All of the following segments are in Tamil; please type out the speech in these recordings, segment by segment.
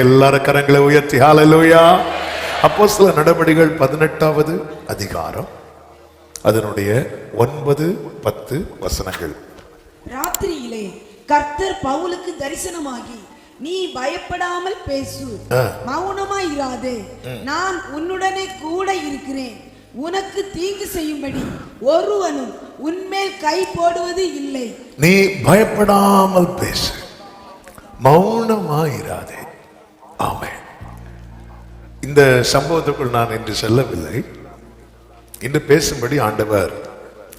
எல்லாரும் கரங்களை உயர்த்தி ஹல்லேலூயா. அப்போஸ்தலர் நடபடிகள் 18வது அதிகாரம் அதனுடைய 9, 10 வசனங்கள். ராத்திரியிலே கர்த்தர் பவுலுக்கு தரிசனமாகி, நீ பயப்படாமல் பேசு, மௌனமாய் இராதே, நான் உன்னுடனே கூட இருக்கிறேன், உனக்கு தீங்கு செய்யும்படி ஒருவனும் உன்மேல் கை போடுவது இல்லை. நீ பயப்படாமல் பேசு, மௌனமாய் இராதே. ஆமென். இந்த சம்பவத்துக்குள் நான் இன்று செல்லவில்லை. இன்று பேசும்படி ஆண்டவர்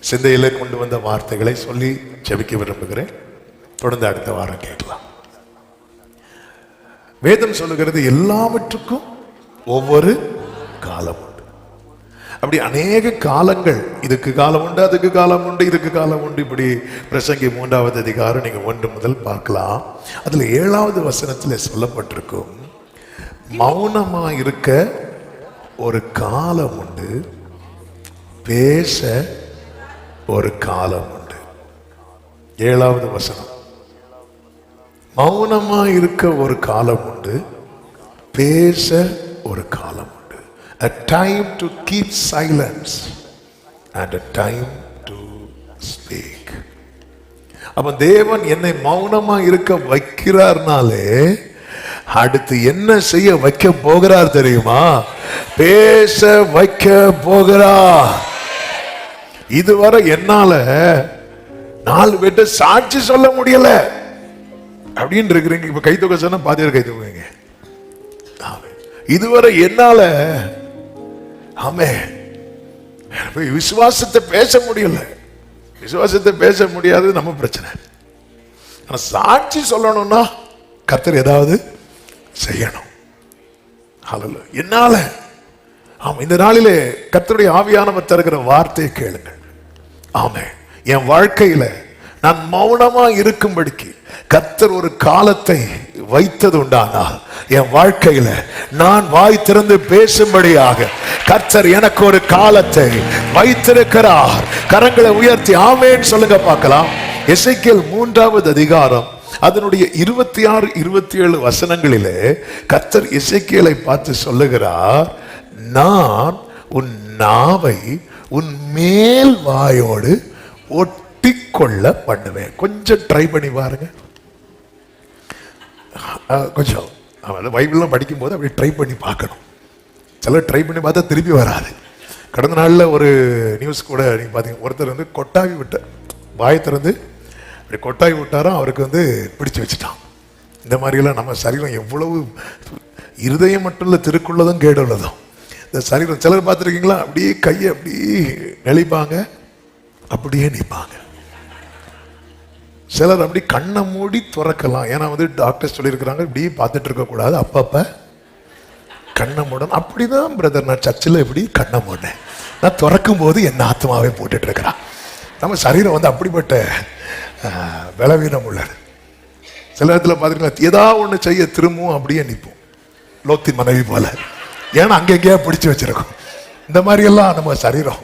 சிந்தையிலே கொண்டு வந்த வார்த்தைகளை சொல்லி ஜெபிக்க விரும்புகிறேன். தொடர்ந்து அடுத்த வாரம் கேட்கலாம். வேதம் சொல்லுகிறது எல்லாவற்றுக்கும் ஒவ்வொரு காலம் உண்டு. அப்படி அநேக காலங்கள், இதுக்கு காலம் உண்டு, அதுக்கு காலம் உண்டு, இதுக்கு காலம் உண்டு. இப்படி பிரசங்கி 3வது அதிகாரம் நீங்க 1 முதல் பார்க்கலாம். அதுல 7வது வசனத்தில் சொல்லப்பட்டிருக்கும், மௌனமா இருக்க ஒரு காலம் உண்டு, பேச ஒரு காலம் உண்டு. 7வது வசனம், மௌனமா இருக்க ஒரு காலம் உண்டு, பேச ஒரு காலம் உண்டு. A time to keep silence and a time to speak. அப்ப தேவன் என்னை மௌனமா இருக்க வைக்கிறார்னாலே அடுத்து என்ன செய்ய வைக்க போகிறார் தெரியுமா? பேச வைக்க போகிறார். இதுவரை என்னால 4 பேர்ட்ட சாட்சி சொல்ல முடியல அப்படின்னு இருக்கிறீங்க. இப்ப கை தூக்க சொன்னா பாதி பேர் கை தூக்குவீங்க. இதுவரை என்னால விசுவாசத்தை பேச முடியல. விசுவாசத்தை பேச முடியாது நம்ம பிரச்சனை. ஆனா சாட்சி சொல்லணும்னா கர்த்தர் ஏதாவது செய்யணும். ஹல்லேலூயா. என்னால இந்த நாளிலே கர்த்தருடைய ஆவியானவர் தருகிற வார்த்தையை கேளுங்கள். ஆமென். என் வாழ்க்கையில நான் மௌனமா இருக்கும்படிக்கு கர்த்தர் ஒரு காலத்தை வைத்தது உண்டானால், என் வாழ்க்கையில நான் வாய் திறந்து பேசும்படியாக கர்த்தர் எனக்கு ஒரு காலத்தை வைத்திருக்கிறார். கரங்களை உயர்த்தி ஆமென் சொல்லுங்க பார்க்கலாம். எசேக்கியேல் 3வது அதிகாரம் அதனுடைய 26, 27 வசனங்களிலே கர்த்தர் எசேக்கியேலை பார்த்து சொல்லுகிறார், நான் உன் நாவை உன் மேல் வாயோடு ஒட்டிக்கொள்ள பண்ணுவேன். கொஞ்சம் ட்ரை பண்ணி பாருங்க. கொஞ்சம் பைபிள்லாம் படிக்கும் போது அப்படி ட்ரை பண்ணி பார்க்கணும். சிலர் ட்ரை பண்ணி பார்த்தா திருப்பி வராது. கடந்த நாளில் ஒரு நியூஸ் கூட நீங்க பார்த்தீங்க, ஒருத்தர் கொட்டாவி விட்ட வாயை திறந்து அப்படி கொட்டாவி விட்டாராம், அவருக்கு பிடிச்சு வச்சுட்டான். இந்த மாதிரியெல்லாம் நம்ம சரீரம் எவ்வளவு இருதயம் மட்டும் இல்லை, திருக்குள்ளதும் கேடுள்ளதும் இந்த சரீரம். சிலர் பார்த்துருக்கீங்களா, அப்படியே கையை அப்படியே நெளிப்பாங்க, அப்படியே நிற்பாங்க. சிலர் அப்படி கண்ணை மூடி துறக்கலாம். ஏன்னா டாக்டர் சொல்லியிருக்கிறாங்க இப்படி பார்த்துட்டு இருக்கக்கூடாது, அப்பப்போ கண்ணை மூடணும். அப்படிதான் பிரதர் நான் சர்ச்சில் இப்படி கண்ணை மூடினேன், நான் திறக்கும் போது என்ன ஆத்மாவே போட்டுட்டு இருக்கிறான். நம்ம சரீரம் அப்படிப்பட்ட பலவீனம் உள்ளது. சில இடத்துல பார்த்துருக்கலாம், ஏதாவது ஒன்று செய்ய திரும்பவும் அப்படியே நிற்போம், லோத்தி மனைவி போல. ஏன்னா அங்கெங்கேயா பிடிச்சி வச்சிருக்கோம். இந்த மாதிரி எல்லாம் நம்ம சரீரம்.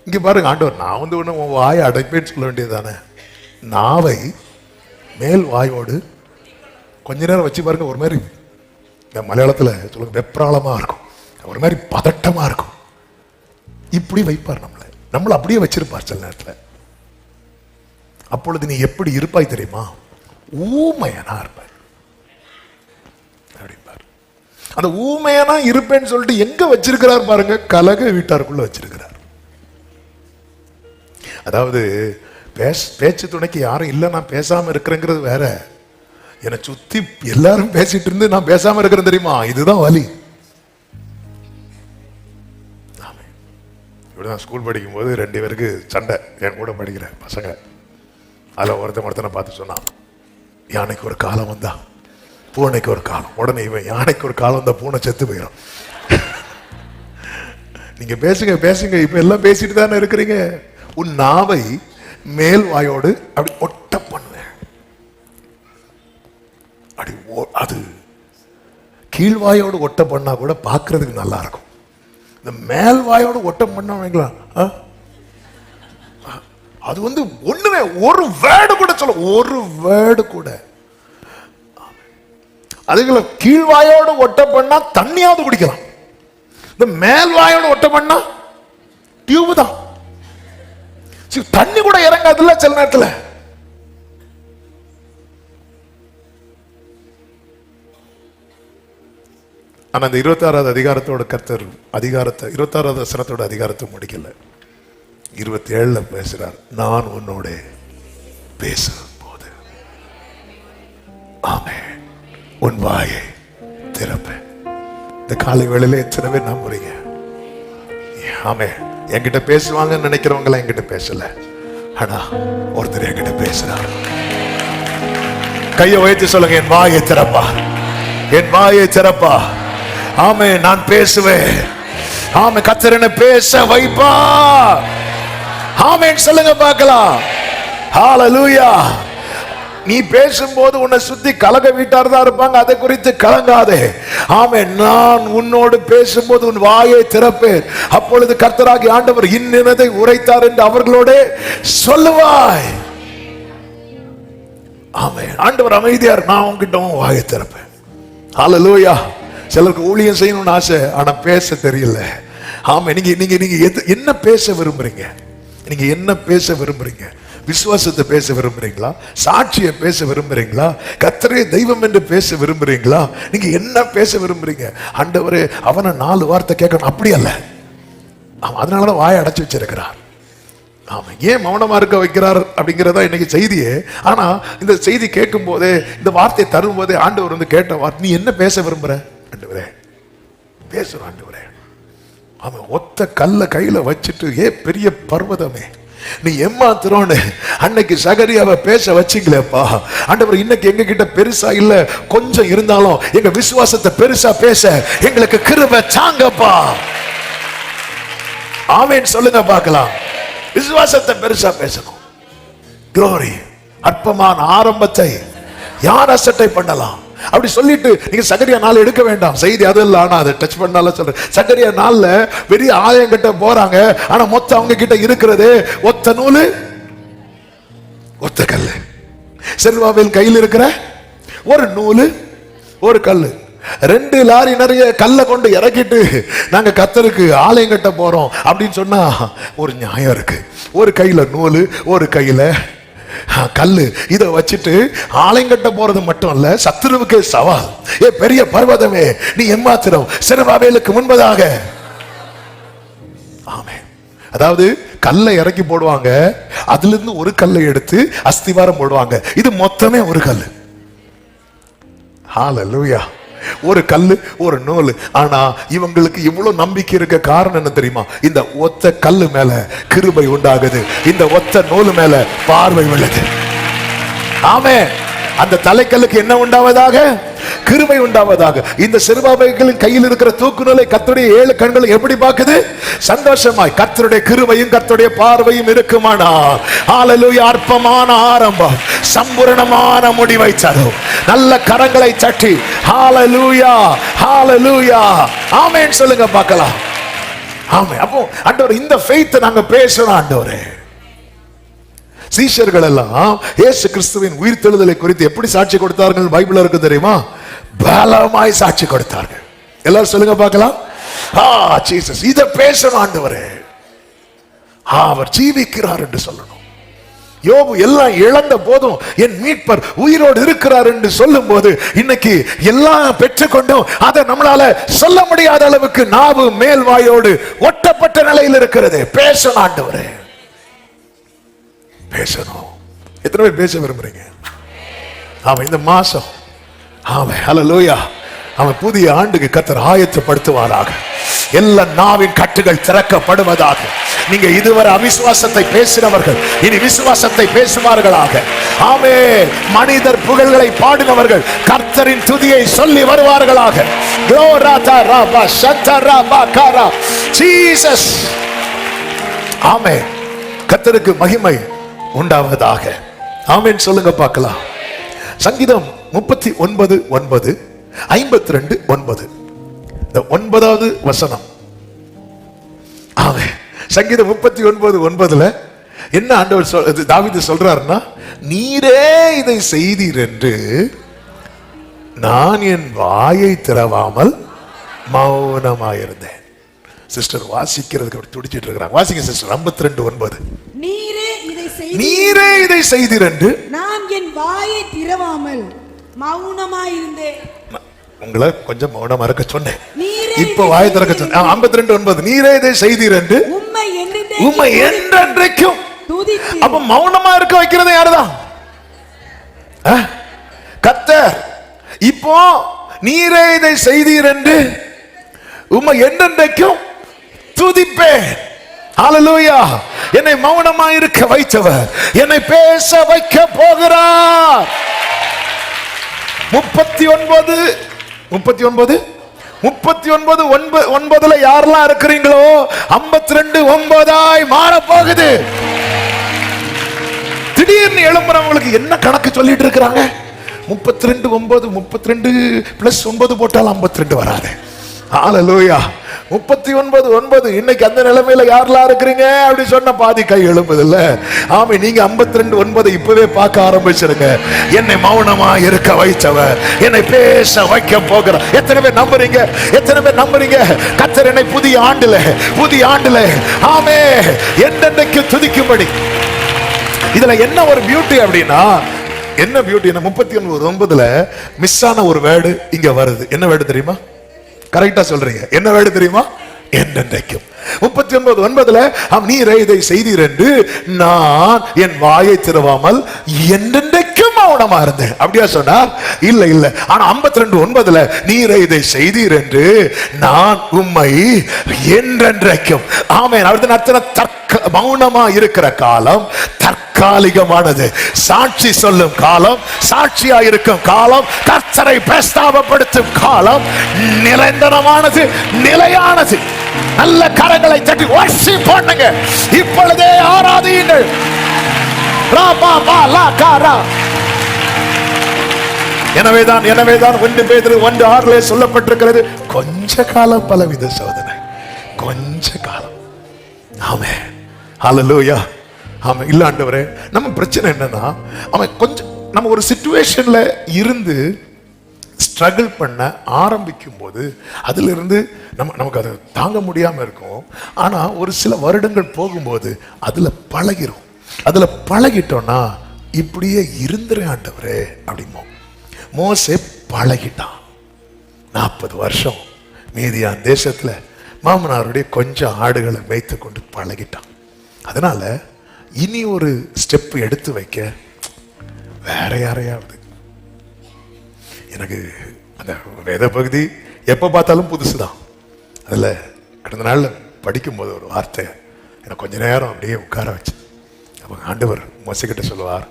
இங்கே பாருங்க, ஆண்டவர் நான் ஒன்று உன் வாயை அடைப்பேன்னு சொல்ல வேண்டியது தானே. நாவை மேல் வாயோடு கொஞ்ச நேரம் வச்சு பாருங்க. ஒரு மாதிரி மலையாளத்தில் சொல்லுங்க, வெப்ராளமாக இருக்கும், ஒரு மாதிரி பதட்டமாக இருக்கும். இப்படி வைப்பார் நம்மளை அப்படியே வச்சிருப்பார் சில நேரத்தில். அப்பொழுது நீ எப்படி இருப்பாய் தெரியுமா? ஊமையனா இருப்பார் அப்படிப்பார். அந்த ஊமையனா இருப்பேன்னு சொல்லிட்டு எங்க வச்சிருக்கிறார் பாருங்க, கலக வீட்டாருக்குள்ள வச்சிருக்கிறார். அதாவது பேச்சு துணைக்கு யாரும் இல்லை, நான் பேசாம இருக்கிறேங்கிறது வேற. என்னை சுத்தி எல்லாரும் பேசிட்டு இருந்து நான் பேசாம இருக்கிறேன் தெரியுமா, இதுதான் வலி. இப்படிதான் ஸ்கூல் படிக்கும் போது 2 பேருக்கு சண்டை, என் கூட படிக்கிற பசங்க. அதில் ஒருத்தனை பார்த்து சொன்னான், யானைக்கு ஒரு காலம் வந்தா பூனைக்கு ஒரு காலம். உடனே இவன், யானைக்கு ஒரு காலம் வந்தா பூனை செத்து போயிடும். நீங்க பேசுங்க பேசுங்க, இப்ப எல்லாம் பேசிட்டு தானே இருக்கிறீங்க. உன் நாவை மேல் வாயோடு அப்படி ஒட்ட பண்ணுவேன். அப்படி அது கீழ்வாயோடு ஒட்ட பண்ணா கூட பார்க்கறதுக்கு நல்லா இருக்கும். இந்த மேல் வாயோடு ஒட்ட பண்ண அது ஒண்ணுமே ஒரு வேர்டு கூட சொல்ல, ஒரு வேர்டு கூட அதுகளை கீழ்வாயோடு ஒட்ட பண்ணா தண்ணியாவது குடிக்கலாம். இந்த மேல் வாயோடு ஒட்ட பண்ணா டியூப் தான், தண்ணி கூட இறங்காதுல்ல சில நேரத்துல. ஆனா அந்த 26வது அதிகாரத்தோட கர்த்தர் அதிகாரத்தை 26வது வசனத்தோட அதிகாரத்தை முடிக்கல. 27ல பேசுறார், நான் உன்னோட பேசும் போது ஆமென் உன் வாயை திறப்பேன். இந்த காலை வேளையில எத்தனை பேர் நம்புறீங்க? ஆமென். என்கிட்ட பேசுவாங்கன்னு நினைக்கிறவங்க என்கிட்ட பேசல, ஆனா ஒருத்தர் என்கிட்ட பேசுறார். கையை வைத்து சொல்லுங்க, என் வாயை திறப்பா, என் வாயை திறப்பா. ஆமென், நான் பேசுவேன். ஆமென், கர்த்தர் என்னை பேச வைப்பா. ஆமென் சொல்லுங்க பார்க்கலாம். ஹalleluya. நீ பேசும்போது உன்னை சுத்தி கலக வீட்டார் தான் இருப்பாங்க, அதை குறித்து கலங்காதே. ஆமென், நான் உன்னோடு பேசும்போது உன் வாயை திறப்பேன், அப்பொழுது கர்த்தராகிய ஆண்டவர் இன்னதை உரைத்தார் என்று அவர்களோட சொல்லுவாய். ஆமென். ஆண்டவர் அமைதியார், நான் உன்கிட்ட வாயை திறப்பேன். ஹalleluya. சிலருக்கு ஊழியம் செய்யணும்னு ஆசை, ஆனா பேச தெரியல. ஆமா, நீங்க நீங்க நீங்க என்ன பேச விரும்புறீங்க? நீங்க என்ன பேச விரும்புறீங்க? விசுவாசத்தை பேச விரும்புறீங்களா? சாட்சியை பேச விரும்புறீங்களா? கர்த்தரே தெய்வம் என்று பேச விரும்புறீங்களா? நீங்க என்ன பேச விரும்புறீங்க? ஆண்டவரே அவனை 4 வார்த்தை கேட்கணும் அப்படி அல்ல, அதனாலதான் வாயை அடைச்சு வச்சிருக்கிறார். ஆமா, ஏன் மௌனமா இருக்க வைக்கிறார் அப்படிங்கிறதா இன்னைக்கு செய்தியே. ஆனா இந்த செய்தி கேட்கும் போதே, இந்த வார்த்தையை தரும் போதே ஆண்டவர் வந்து கேட்ட வார்த்தை, நீ என்ன பேச விரும்புற? ஆண்டவரே பேசுற ஆண்டவரே. அவன் ஒத்த கல்ல கையில வச்சுட்டு, ஏ பெரிய பர்வதமே நீ ஏமாத்துறோன்னு அன்னைக்கு சகரியாவை பேச வச்சிங்களேப்பா. ஆண்டவர் இன்னைக்கு எங்க கிட்ட பெருசா இல்ல, கொஞ்சம் இருந்தாலும் எங்க விசுவாசத்தை பெருசா பேச எங்களுக்கு கிருபை தாங்கப்பா. ஆமென் சொல்லுங்க பார்க்கலாம். விசுவாசத்தை பெருசா பேசணும். glory. அற்பமான ஆரம்பத்தை யார் அசட்டை பண்ணலாம்? அப்படி சொல்லிட்டு நீங்க சகரியா 4 எடுக்க வேண்டாம், செய்தி அது இல்ல. ஆனா அதை டச் பண்ணால சொல்றேன். சகரியா 4ல பெரிய ஆலயம் கிட்ட போறாங்க, ஆனா மொத்தம் அவங்க கிட்ட இருக்கிறது ஒத்த நூலு, ஒத்த கல்லு. செருபாபேல் கையில் இருக்கிற ஒரு நூலு, ஒரு கல்லு. 2 லாரி நிறைய கல்லை கொண்டு இறக்கிட்டு நாங்க கர்த்தருக்கு ஆலயம் கட்ட போறோம் அப்படின்னு சொன்னா ஒரு நியாயம் இருக்கு. ஒரு கையில நூலு, ஒரு கையில கல்லு. இத வச்சுட்டு ஆலயங்கட்ட போறது மட்டும் இல்ல, சத்துருவுக்கே சவால். ஏ பெரிய பர்வதமே நீ ஏமாத்திரம் செருபாபேலுக்கு முன்பதாக. ஆமென். அதாவது கல்லை இறக்கி போடுவாங்க, அதுல இருந்து ஒரு கல்லை எடுத்து அஸ்திவாரம் போடுவாங்க. இது மொத்தமே ஒரு கல்லு. ஹalleluya. ஒரு கல்லு, ஒரு நூல். ஆனா இவங்களுக்கு இவ்வளவு நம்பிக்கை இருக்க காரணம் என்ன தெரியுமா? இந்த ஒத்த கல்லு மேல கிருபை உண்டாகுது, இந்த ஒத்த நூல் மேல பார்வை விழுது. ஆமென். அந்த தலைக்கல்லுக்கு என்ன உண்டாவதாக? கிருபை உண்டாவதாக. இந்த செருபாபேலின் கையில் இருக்கிற தூக்கு நூலை கர்த்தருடைய 7 கண்களை எப்படி பார்க்குது? சந்தோஷமாய். கர்த்தருடைய கிருபையும் கர்த்தருடைய பார்வையும் இருக்குமானால் ஹalleluya. அற்பமான ஆரம்பம் சம்பூரணமான முடிவை தரும். நல்ல கரங்களை தட்டி ஹalleluya, ஹalleluya, ஆமென் சொல்லுங்க பார்க்கலாம். ஆமென். அப்போ ஆண்டவர் இந்த ஃபெய்த் நாங்க பேசணும். ஆண்டவரே, சீஷர்கள் எல்லாம் இயேசு கிறிஸ்துவின் உயிர்த்தெழுதலை குறித்து எப்படி சாட்சி கொடுத்தார்கள் பைபிள்ல இருக்கு தெரியுமா? பலமாய் சாட்சி கொடுத்தார்கள். எல்லாரும் சொல்லுங்க பார்க்கலாம். ஜீசஸ் இத பேசணும் ஆண்டவரே, அவர் ஜீவிக்கிறார் என்று சொல்லணும். யோபு எல்லாம் இழந்த போதும் என் மீட்பர் உயிரோடு இருக்கிறார் என்று சொல்லும் போது, இன்னைக்கு எல்லாம் பெற்றுக்கொண்டும் அதை நம்மளால சொல்ல முடியாத அளவுக்கு நாவு மேல் வாயோடு ஒட்டப்பட்ட நிலையில் இருக்கிறது. பேசணும் ஆண்டவரே, பேசணும். எத்தனை பேர் பேச விரும்புறீங்க? அவன் இந்த மாசம் அவன் ஹல்லேலூயா, அவன் புதிய ஆண்டுக்கு கர்த்தர் ஆயத்தப்படுத்துவாராக. எல்லா நாவின் கட்டுகள் திறக்கப்படுவதாக. நீங்க இதுவரை அவிசுவாசத்தை பேசினவர்கள் இனி விசுவாசத்தை பேசுவார்களாக. ஆமென். மனிதர் புகழ்களை பாடினவர்கள் கர்த்தரின் துதியை சொல்லி வருவார்களாக. ஜீசஸ். ஆமென். கர்த்தருக்கு மகிமை உண்டாவதாக. ஆமென் சொல்லுங்க பார்க்கலாம். சங்கீதம் 39:9, 52:9, இந்த 9வது வசனம். ஆமென். சங்கீதம் 39:9 என்ன ஆண்டவர் தாவீது சொல்றாருன்னா, நீரே இதை செய்தீர் என்று நான் என் வாயை திறவாமல் மௌனமாயிருந்தேன். சிஸ்டர் வாசிக்கிறதுக்கு அப்படி துடிச்சிட்டு இருக்கிறாங்க. வாசிங்க சிஸ்டர். 52:9. நீரே இதை செய்தீர் என்று நான் என் வாயை திறவாமல் மௌனமாயிருந்தேன். உங்களை கொஞ்சம் மௌனமா இருக்க சொன்னேன், இப்ப வாயை திறக்க சொன்னேன். 52:9. நீரே இதை செய்தீர் என்று உம்மை என்றென்றைக்கும். அப்ப மௌனமா இருக்க வைக்கிறது யாருதான்? கர்த்தர். இப்போ நீரே இதை செய்தீர் என்று உம்மை என்றென்றைக்கும் துதிப்பேன். ஹல்லேலூயா. என்னை மௌனமா இருக்க வைத்தவர் என்னை பேச வைக்க போகிறார். 39:9 யாரெல்லாம் இருக்கிறீங்களோ 52:9 மாற போகுது. திடீர்னு எழும்புறவங்களுக்கு என்ன கணக்கு சொல்லிட்டு இருக்கிறாங்க? 32:9 32 + 9 போட்டால் 52 வராது. ஹல்லேலூயா. 39:9. இன்னைக்கு அந்த நிலைமையில யாரெல்லாம் இருக்கிறீங்க அப்படி சொன்ன பாதி கை எழும்புது இல்ல? ஆமா, நீங்க 52:9 இப்பவே பார்க்க ஆரம்பிச்சிருங்க. என்னை மௌனமா இருக்க வைத்தவர் என்னை பேச வைக்க போகிறார். எத்தனை பேர் நம்புறீங்க? எத்தனை பேர் நம்புறீங்க? கர்த்தர் என்னை புதிய ஆண்டுல ஆமே என்னென்னைக்கு துதிக்கும்படி. இதுல என்ன ஒரு பியூட்டி அப்படின்னா, என்ன பியூட்டினா 39:9 மிஸ் ஆன ஒரு வேர்டு இங்க வருது. என்ன வேர்டு தெரியுமா? கரெக்டா சொல்றீங்க. என்ன வேர்டு தெரியுமா? என்றென்றைக்கும். 39:9 நீரே இதை செய்தீர் என்று நான் என் வாயை திறவாமல் என்றென்றைக்கும் மௌனமா இருந்தேன். அப்படியா சொன்னார்? இல்ல. ஆனா 52:9 நீரே இதை செய்தீர் என்று நான் உம்மை என்றென்றைக்கும். ஆமென். அடுத்த மௌனமா இருக்கிற காலம் தற்காலிகமானது. சாட்சி சொல்லும் காலம், சாட்சியா இருக்கும் காலம், கர்த்தரை பிரஸ்தாபப்படுத்தும் காலம் நிரந்தரமானது, நிலையானது. நல்ல கரங்களை தட்டி வர்ஷிப் பண்ணுங்க. இப்பொழுதே ஆராதியுங்கள். எனவேதான் 1 பேதுரு 1:6 சொல்லப்பட்டிருக்கிறது, கொஞ்ச காலம் பலவித சோதனை, கொஞ்ச காலம். ஆமென். ஹல்லேலூயா. ஆமா. இல்ல ஆண்டவரே, நம்ம பிரச்சனை என்னன்னா, அவன் கொஞ்சம் நம்ம ஒரு சிச்சுவேஷன்ல இருந்து ஸ்ட்ரகிள் பண்ண ஆரம்பிக்கும் போது அதுல இருந்து நமக்கு அதை தாங்க முடியாம இருக்கும். ஆனா ஒரு சில வருடங்கள் போகும்போது அதுல பழகிரும். அதுல பழகிட்டோம்னா இப்படியே இருந்துரு ஆண்டவரே அப்படிமோ. மோசே பழகிட்டான். 40 வருஷம் மீதியான் தேசத்துல மாமனாருடைய கொஞ்சம் ஆடுகளை மேய்த்து கொண்டு பழகிட்டான். அதனால இனி ஒரு ஸ்டெப் எடுத்து வைக்க வேற யாரையாவது. எனக்கு அந்த வேத பகுதி எப்ப பார்த்தாலும் புதுசுதான். அதுல கடந்த நாள்ல படிக்கும்போது ஒரு வார்த்தை எனக்கு கொஞ்ச நேரம் அப்படியே உட்கார வச்சு. அப்ப ஆண்டவர் மோசேகிட்ட சொல்லுவார்,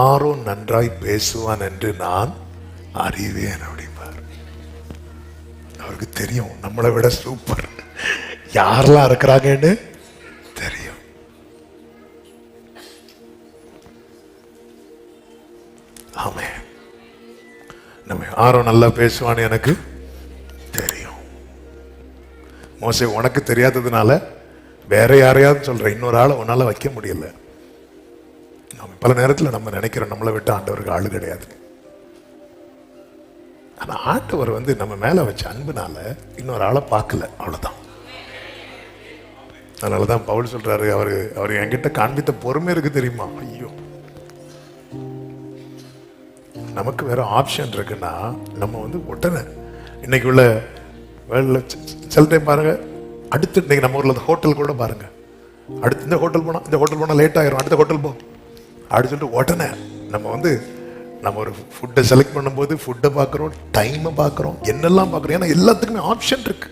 ஆரோன் நன்றாய் பேசுவான் என்று நான் அறிவேன் அப்படிம்பார். அவருக்கு தெரியும் நம்மளை விட சூப்பர் யாரெல்லாம் இருக்கிறாங்கன்னு தெரியும். ஆமே. நம்ம ஆரோன் நல்லா பேசுவான்னு எனக்கு தெரியும். மோசே உனக்கு தெரியாததுனால வேற யாரையாவது சொல்ற, இன்னொரு ஆளை உன்னால வைக்க முடியல. பல நேரத்தில் நம்ம நினைக்கிறோம் நம்மளை விட்டு ஆண்டவருக்கு ஆளு கிடையாது. ஆனா ஆண்டவர் நம்ம மேல வச்ச அன்புனால இன்னொரு ஆளை பார்க்கல, அவ்வளவுதான். அதனாலதான் பவுல் சொல்றாரு, அவர் என்கிட்ட காண்பித்த பொறுமை இருக்கு தெரியுமா? ஐயோ, நமக்கு வேற ஆப்ஷன் இருக்குன்னா நம்ம உடனே இன்னைக்கு உள்ள சில டைம் பாருங்க, அடுத்து இன்னைக்கு நம்ம ஊர்ல ஹோட்டல் கூட பாருங்க, அடுத்து இந்த ஹோட்டல் போனா லேட் ஆயிரும், அடுத்த ஹோட்டல் போ அப்படி சொல்லிட்டு உடனே நம்ம ஒரு ஃபுட்டை செலக்ட் பண்ணும்போது ஃபுட்டை பார்க்குறோம், டைமை பார்க்குறோம், என்னெல்லாம் பார்க்குறோம். ஏன்னா எல்லாத்துக்குமே ஆப்ஷன் இருக்கு.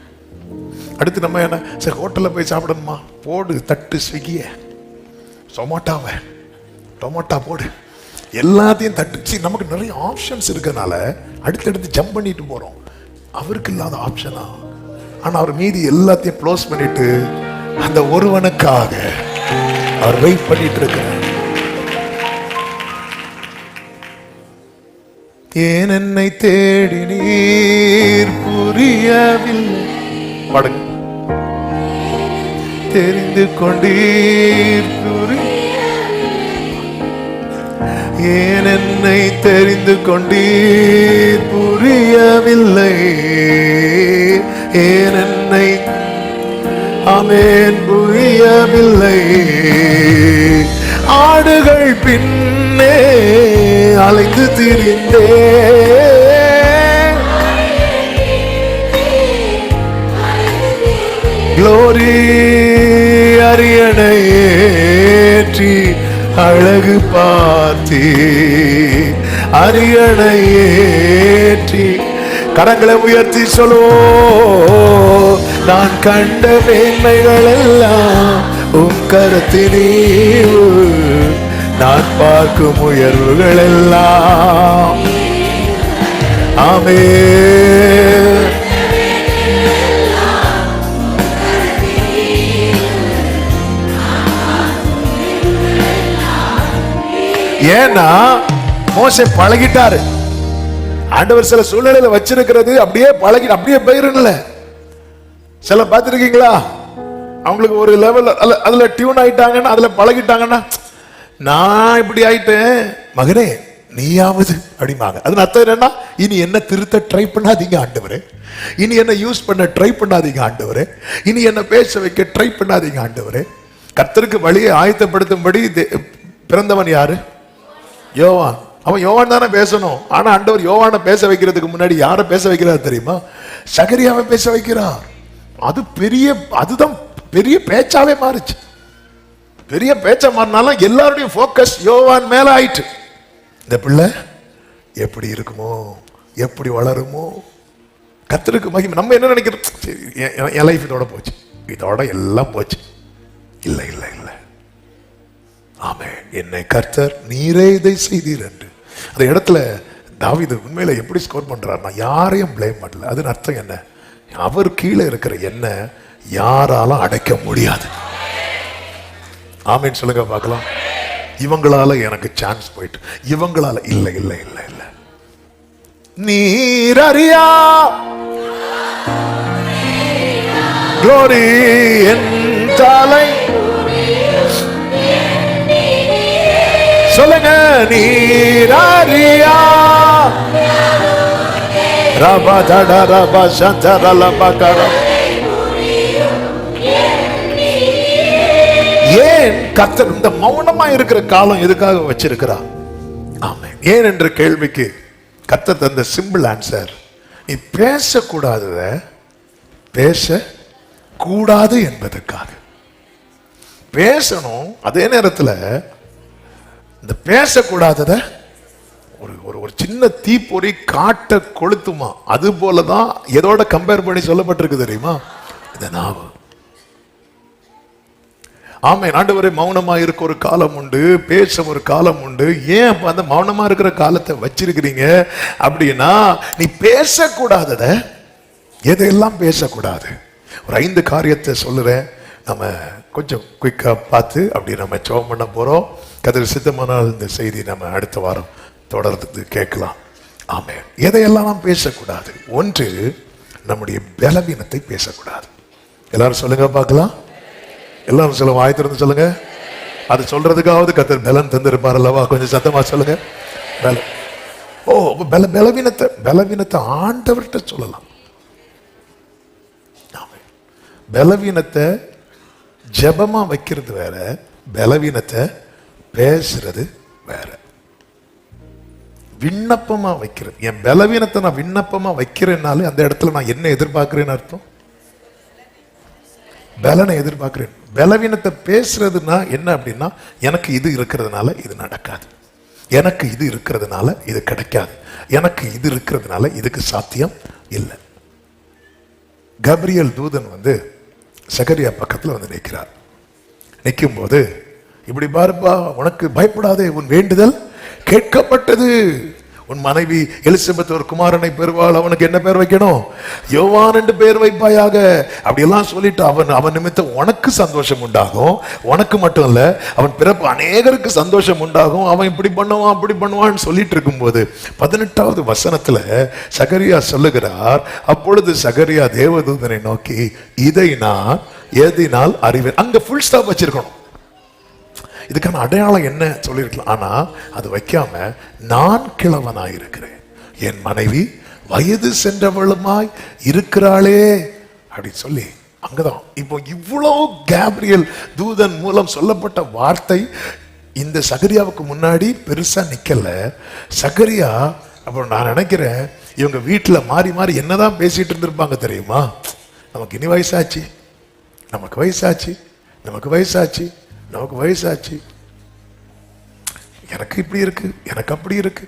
அடுத்து நம்ம என்ன சரி ஹோட்டலில் போய் சாப்பிடணுமா, போடு தட்டு ஸ்விக்கியை, சொமாட்டோவை டொமேட்டோ போடு, எல்லாத்தையும் தட்டுச்சு. நமக்கு நிறைய ஆப்ஷன்ஸ் இருக்கனால அடுத்தடுத்து ஜம்ப் பண்ணிட்டு போறோம். அவருக்கு இல்லாத ஆப்ஷனா? ஆனா அவர் மீதி எல்லாத்தையும் க்ளோஸ் பண்ணிட்டு அந்த ஒருவனுக்காக அவர் வெயிட் பண்ணிட்டு இருக்கிறார். ஏன் என்னை தேடினீர் புரியவில்லை, பாடுங்க. தெரிந்து கொண்டீர் ஏன் என்னை தெரிந்து கொண்டீர் புரியவில்லை, ஏன் என்னை ஆமென் புரியவில்லை. ஆடுகள் பின்னே அலைந்து திரிந்தே க்ளோரி அரியணை ஏற்றி அழகு பார்த்தி அரியணை ஏற்றி கரங்களை உயர்த்தி சொல்லுவோம். நான் கண்ட மேன்மைகள் எல்லாம் உன் கருத்தினீவு, நான் பார்க்கும் உயர்வுகள் எல்லாம் ஆமென். ஏன்னா மோசே பழகிட்டாரு. ஆண்டவர் சில சூழ்நிலையில வச்சிருக்கிறது அப்படியே பழகி அப்படியே போயிருல. சில பார்த்திருக்கீங்களா, அவங்களுக்கு ஒரு லெவல் அதுல டியூன் ஆயிட்டாங்கன்னா, அதுல பழகிட்டாங்கன்னா, நான் இப்படி ஆயிட்டேன் மகனே நீயாவது அப்படிமாங்க. அது அர்த்தம் என்னன்னா, இனி என்ன திருத்த ட்ரை பண்ணாதீங்க ஆண்டவரே, இனி என்ன யூஸ் பண்ண ட்ரை பண்ணாதீங்க ஆண்டவரே, இனி என்ன பேச வைக்க ட்ரை பண்ணாதீங்க ஆண்டவரே. கர்த்தருக்கு வழியை ஆயத்தப்படுத்தும்படி பிறந்தவன் யாரு? யோவான். அவன் யோவான் தானே பேசணும். ஆனா ஆண்டவர் யோவானை பேச வைக்கிறதுக்கு முன்னாடி யாரை பேச வைக்கிறார் தெரியுமா? சகரியாவை பேச வைக்கிறார். அதுதான் பெரிய பேச்சாவே மாறுச்சு. பெரிய பேச்சா மாறினாலும் எல்லாருடைய போக்கஸ் யோவான் மேல ஆயிட்டு. இந்த பிள்ளை எப்படி இருக்குமோ, எப்படி வளருமோ, கர்த்தருக்கு மகிமை. நம்ம என்ன நினைக்கிறோம், என் லைஃப் இதோட போச்சு, இதோட எல்லாம் போச்சு. இல்லை இல்லை இல்லை, ஆமென். என்னை கர்த்தர் நீரே இதை செய்தீர் என்று அந்த இடத்துல தாவீது உண்மையில எப்படி ஸ்கோர் பண்றார்? நான் யாரையும் பிளேம் பண்ணல. அது அர்த்தம் என்ன? அவர் கீழே இருக்கிற என்ன யாராலும் அடைக்க முடியாது. ஆமென் சொல்லுங்க பார்க்கலாம். இவங்களால எனக்கு சான்ஸ் போயிட்டு, இவங்களால இல்லை இல்லை இல்லை இல்லை. நீர் அறியா க்ளோரி என் தலை சொல்லுங்க. நீராரியா ரபா தட ரபா சந்தர லபகர. ஏன் கர்த்தர் இந்த மௌனமா இருக்கிற காலம் எதுக்காக வச்சிருக்கிறார்? ஆமென். ஏன் என்ற கேள்விக்கு கர்த்தர் தந்த சிம்பிள் ஆன்சர், நீ பேசக்கூடாதத பேசக்கூடாது என்பதற்காக. பேசணும், அதே நேரத்தில் இந்த பேசக்கூடாதத ஒரு சின்ன தீப்பொறி காட்ட கொளுத்துமா, அது போலதான் எதோட கம்பேர் பண்ணி சொல்லப்பட்டிருக்கு தெரியுமா? இந்த நாவு. ஆமென். ஆண்டவரே மௌனமா இருக்க ஒரு காலம் உண்டு, பேச ஒரு காலம் உண்டு. ஏன் அந்த மௌனமா இருக்கிற காலத்தை வச்சிருக்கிறீங்க அப்படின்னா, நீ பேசக்கூடாதத எதையெல்லாம் பேசக்கூடாது. ஒரு 5 காரியத்தை சொல்லுறேன். நம்ம கொஞ்சம் குயிக்கா பார்த்து அப்படி நம்ம ஜெபம் பண்ண போறோம். கர்த்தர் சித்தமானால் இந்த செய்தி நம்ம அடுத்த வாரம் தொடர்ந்து கேட்கலாம். ஆமென். எதையெல்லாம் நாம் பேசக்கூடாது? ஒன்று, நம்முடைய பலவீனத்தை பேசக்கூடாது. எல்லாரும் சொல்லுங்க பார்க்கலாம். எல்லாரும் சொல்லுங்க, வாய் திறந்து சொல்லுங்க. அது சொல்றதுக்காவது கர்த்தர் பலன் தந்திருப்பார் அல்லவா? கொஞ்சம் சத்தமா சொல்லுங்க. பலவீனத்தை ஆண்டவர்கிட்ட சொல்லலாம். பலவீனத்தை ஜெபமா வைக்கிறது வேற, பலவீனத்தை பேசுறது வேற. விண்ணப்பமா வைக்கிறது, என் பலவீனத்தை நான் விண்ணப்பமா வைக்கிறேன்னாலே அந்த இடத்துல நான் என்ன எதிர்பார்க்கிறேன்னு அர்த்தம்? பலனை எதிர்பார்க்கிறேன். பலவீனத்தை பேசுறதுன்னா என்ன அப்படின்னா, எனக்கு இது இருக்கிறதுனால இது நடக்காது, எனக்கு இது இருக்கிறதுனால இது கிடைக்காது, எனக்கு இது இருக்கிறதுனால இதுக்கு சாத்தியம் இல்லை. கப்ரியேல் தூதன் சகரியா பக்கத்தில் நிற்கிறார். நிற்கும் போது, இப்படி பாருப்பா, உனக்கு பயப்படாதே, உன் வேண்டுதல் கேட்கப்பட்டது. உன் மனைவி எலிசபெத் ஒரு குமாரனை பெறுவாள், அவனுக்கு என்ன பேர் வைக்கணும்? யோவான் என்று பேர் வைப்பாயாக. அப்படியெல்லாம் சொல்லிட்டு அவன் நிமித்தம் உனக்கு சந்தோஷம் உண்டாகும். உனக்கு மட்டும் இல்ல, அவன் பிறப்பு அநேகருக்கு சந்தோஷம் உண்டாகும். அவன் இப்படி பண்ணுவான் அப்படி பண்ணுவான்னு சொல்லிட்டு இருக்கும்போது 18வது வசனத்துல சகரியா சொல்லுகிறார், அப்பொழுது சகரியா தேவதூதனை நோக்கி, இதை நான் எதினால் அறிவேன். அங்க ஃபுல் ஸ்டாப் வச்சிருக்கணும். இதுக்கான அடையாளம் என்ன சொல்லியிருக்கலாம். ஆனா அது வைக்காம நான் கிழவனாயிருக்கிறேன், என் மனைவி வயது சென்றவளுமாய் இருக்கிறாளே அப்படின்னு சொல்லி அங்கதான். இப்போ இவ்வளவு கேப்ரியல் தூதன் மூலம் சொல்லப்பட்ட வார்த்தை இந்த சகரியாவுக்கு முன்னாடி பெருசா நிக்கல. சகரியா அப்புறம் நான் நினைக்கிறேன் இவங்க வீட்டுல மாறி மாறி என்னதான் பேசிட்டு இருந்திருப்பாங்க தெரியுமா? நமக்கு இனி வயசாச்சு, நமக்கு வயசாச்சு, நமக்கு வயசாச்சு, நமக்கு வயசாச்சு, எனக்கு இப்படி இருக்கு, எனக்கு அப்படி இருக்கு.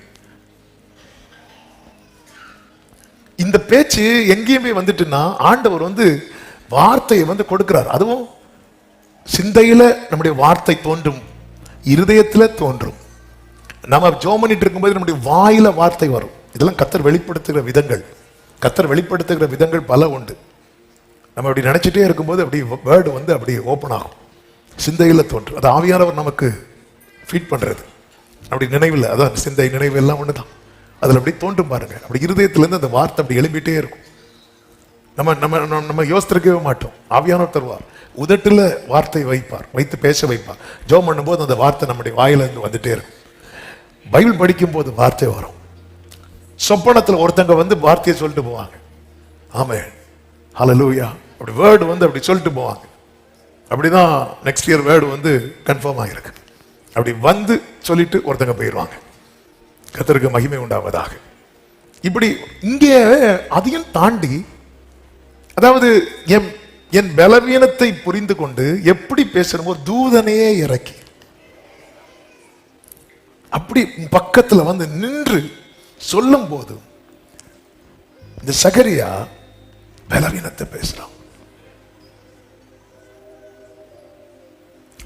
இந்த பேச்சு எங்கேயுமே வந்துட்டுன்னா ஆண்டவர் வார்த்தையை கொடுக்கிறார். அதுவும் சிந்தையில நம்முடைய வார்த்தை தோன்றும், இருதயத்துல தோன்றும். நம்ம ஜெபம் பண்ணிட்டு இருக்கும்போது நம்முடைய வாயில வார்த்தை வரும். இதெல்லாம் கர்த்தர் வெளிப்படுத்துகிற விதங்கள். கர்த்தர் வெளிப்படுத்துகிற விதங்கள் பல உண்டு. நம்ம அப்படி நினைச்சிட்டே இருக்கும்போது அப்படி வேர்டு அப்படி ஓப்பன் ஆகும், சிந்தையில தோன்றும். அது ஆவியானவர் நமக்கு ஃபீட் பண்றது. அப்படி நினைவில், அதான் சிந்தை நினைவு எல்லாம் ஒண்ணுதான். அதுல அப்படி தோன்றும் பாருங்க. அப்படி இருதயத்திலிருந்து அந்த வார்த்தை அப்படி எழும்பிட்டே இருக்கும். நம்ம நம்ம நம்ம யோசித்திருக்கவே மாட்டோம். ஆவியானவர் தருவார், உதட்டுல வார்த்தை வைப்பார், வைத்து பேச வைப்பார். ஜெபம் பண்ணும்போது அந்த வார்த்தை நம்முடைய வாயில இருந்து வந்துட்டே இருக்கும். பைபிள் படிக்கும் போது வார்த்தை வரும். சொப்பனத்துல ஒருத்தங்க வார்த்தையை சொல்லிட்டு போவாங்க. ஆமென், ஹல்லேலூயா. அப்படி வேர்டு அப்படி சொல்லிட்டு போவாங்க. அப்படிதான் நெக்ஸ்ட் இயர் வேர்டு கன்ஃபார்ம் ஆகிருக்கு. அப்படி சொல்லிட்டு ஒருத்தங்க போயிடுவாங்க. கர்த்தருக்கு மகிமை உண்டாவதாக. இப்படி இங்கே அதையும் தாண்டி, அதாவது என் பலவீனத்தை புரிந்து கொண்டு எப்படி பேசணுமோ தூதனையே இறக்கி அப்படி பக்கத்துல நின்று சொல்லும் போது இந்த சகரியா பலவீனத்தை பேசுறான்.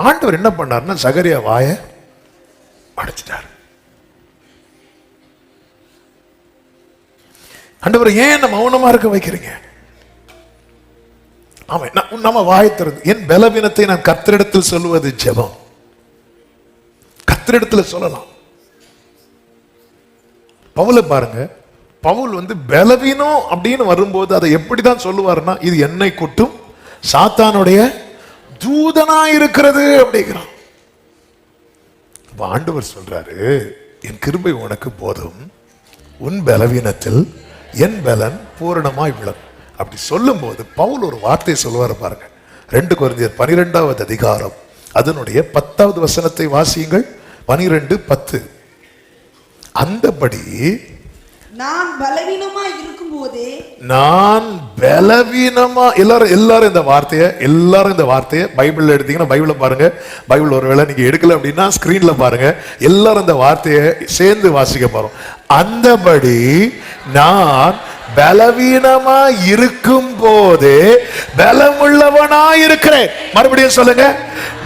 ஆண்டவர் என்ன பண்ணார்னா சகரியா வாயை அடைச்சிட்டார். ஆண்டவர் ஏன் மௌனமா இருக்க வைக்கிறீங்க? ஆமா, நம்ம வாயை திறந்து என் பலவீனத்தை நான் கர்த்தரிடத்தில் சொல்லுவது ஜெபம். கர்த்தரிடத்தில் சொல்லலாம். பவுல பாருங்க, பவுல் பலவீனம் அப்படின்னு வரும்போது அதை எப்படிதான் சொல்லுவாருன்னா, இது என்னை குட்டும் சாத்தானுடைய தூதனா இருக்கிறது அப்படிங்கிறான். ஆண்டவர் சொல்றாரு, என் கிருபை உனக்கு போதும், உன் பலவீனத்தில் என் பலன் பூரணமாய் விளங்கும். அப்படி சொல்லும் போது பவுல் ஒரு வார்த்தை சொல்லுவார் பாருங்க. 2 கொரிந்தியர் 12வது அதிகாரம் அதனுடைய 10வது வசனத்தை வாசியுங்கள். 12:10. அந்தபடி நான் பலவீனமா இருக்கும்போதே, நான் பலவீனமா, எல்லாரும் இந்த வார்த்தையை பைபிள்ல எடுத்தீங்கன்னா பைபிள பாருங்க. பைபிள் ஒருவேளை நீங்க எடுக்கல அப்படின்னா ஸ்கிரீன்ல பாருங்க. எல்லாரும் இந்த வார்த்தையை சேர்ந்து வாசிக்க போறோம். அந்தபடி நான் பலவீனமா இருக்கும் போதே பலமுள்ளவனா இருக்கிறேன். மறுபடியும் சொல்லுங்க,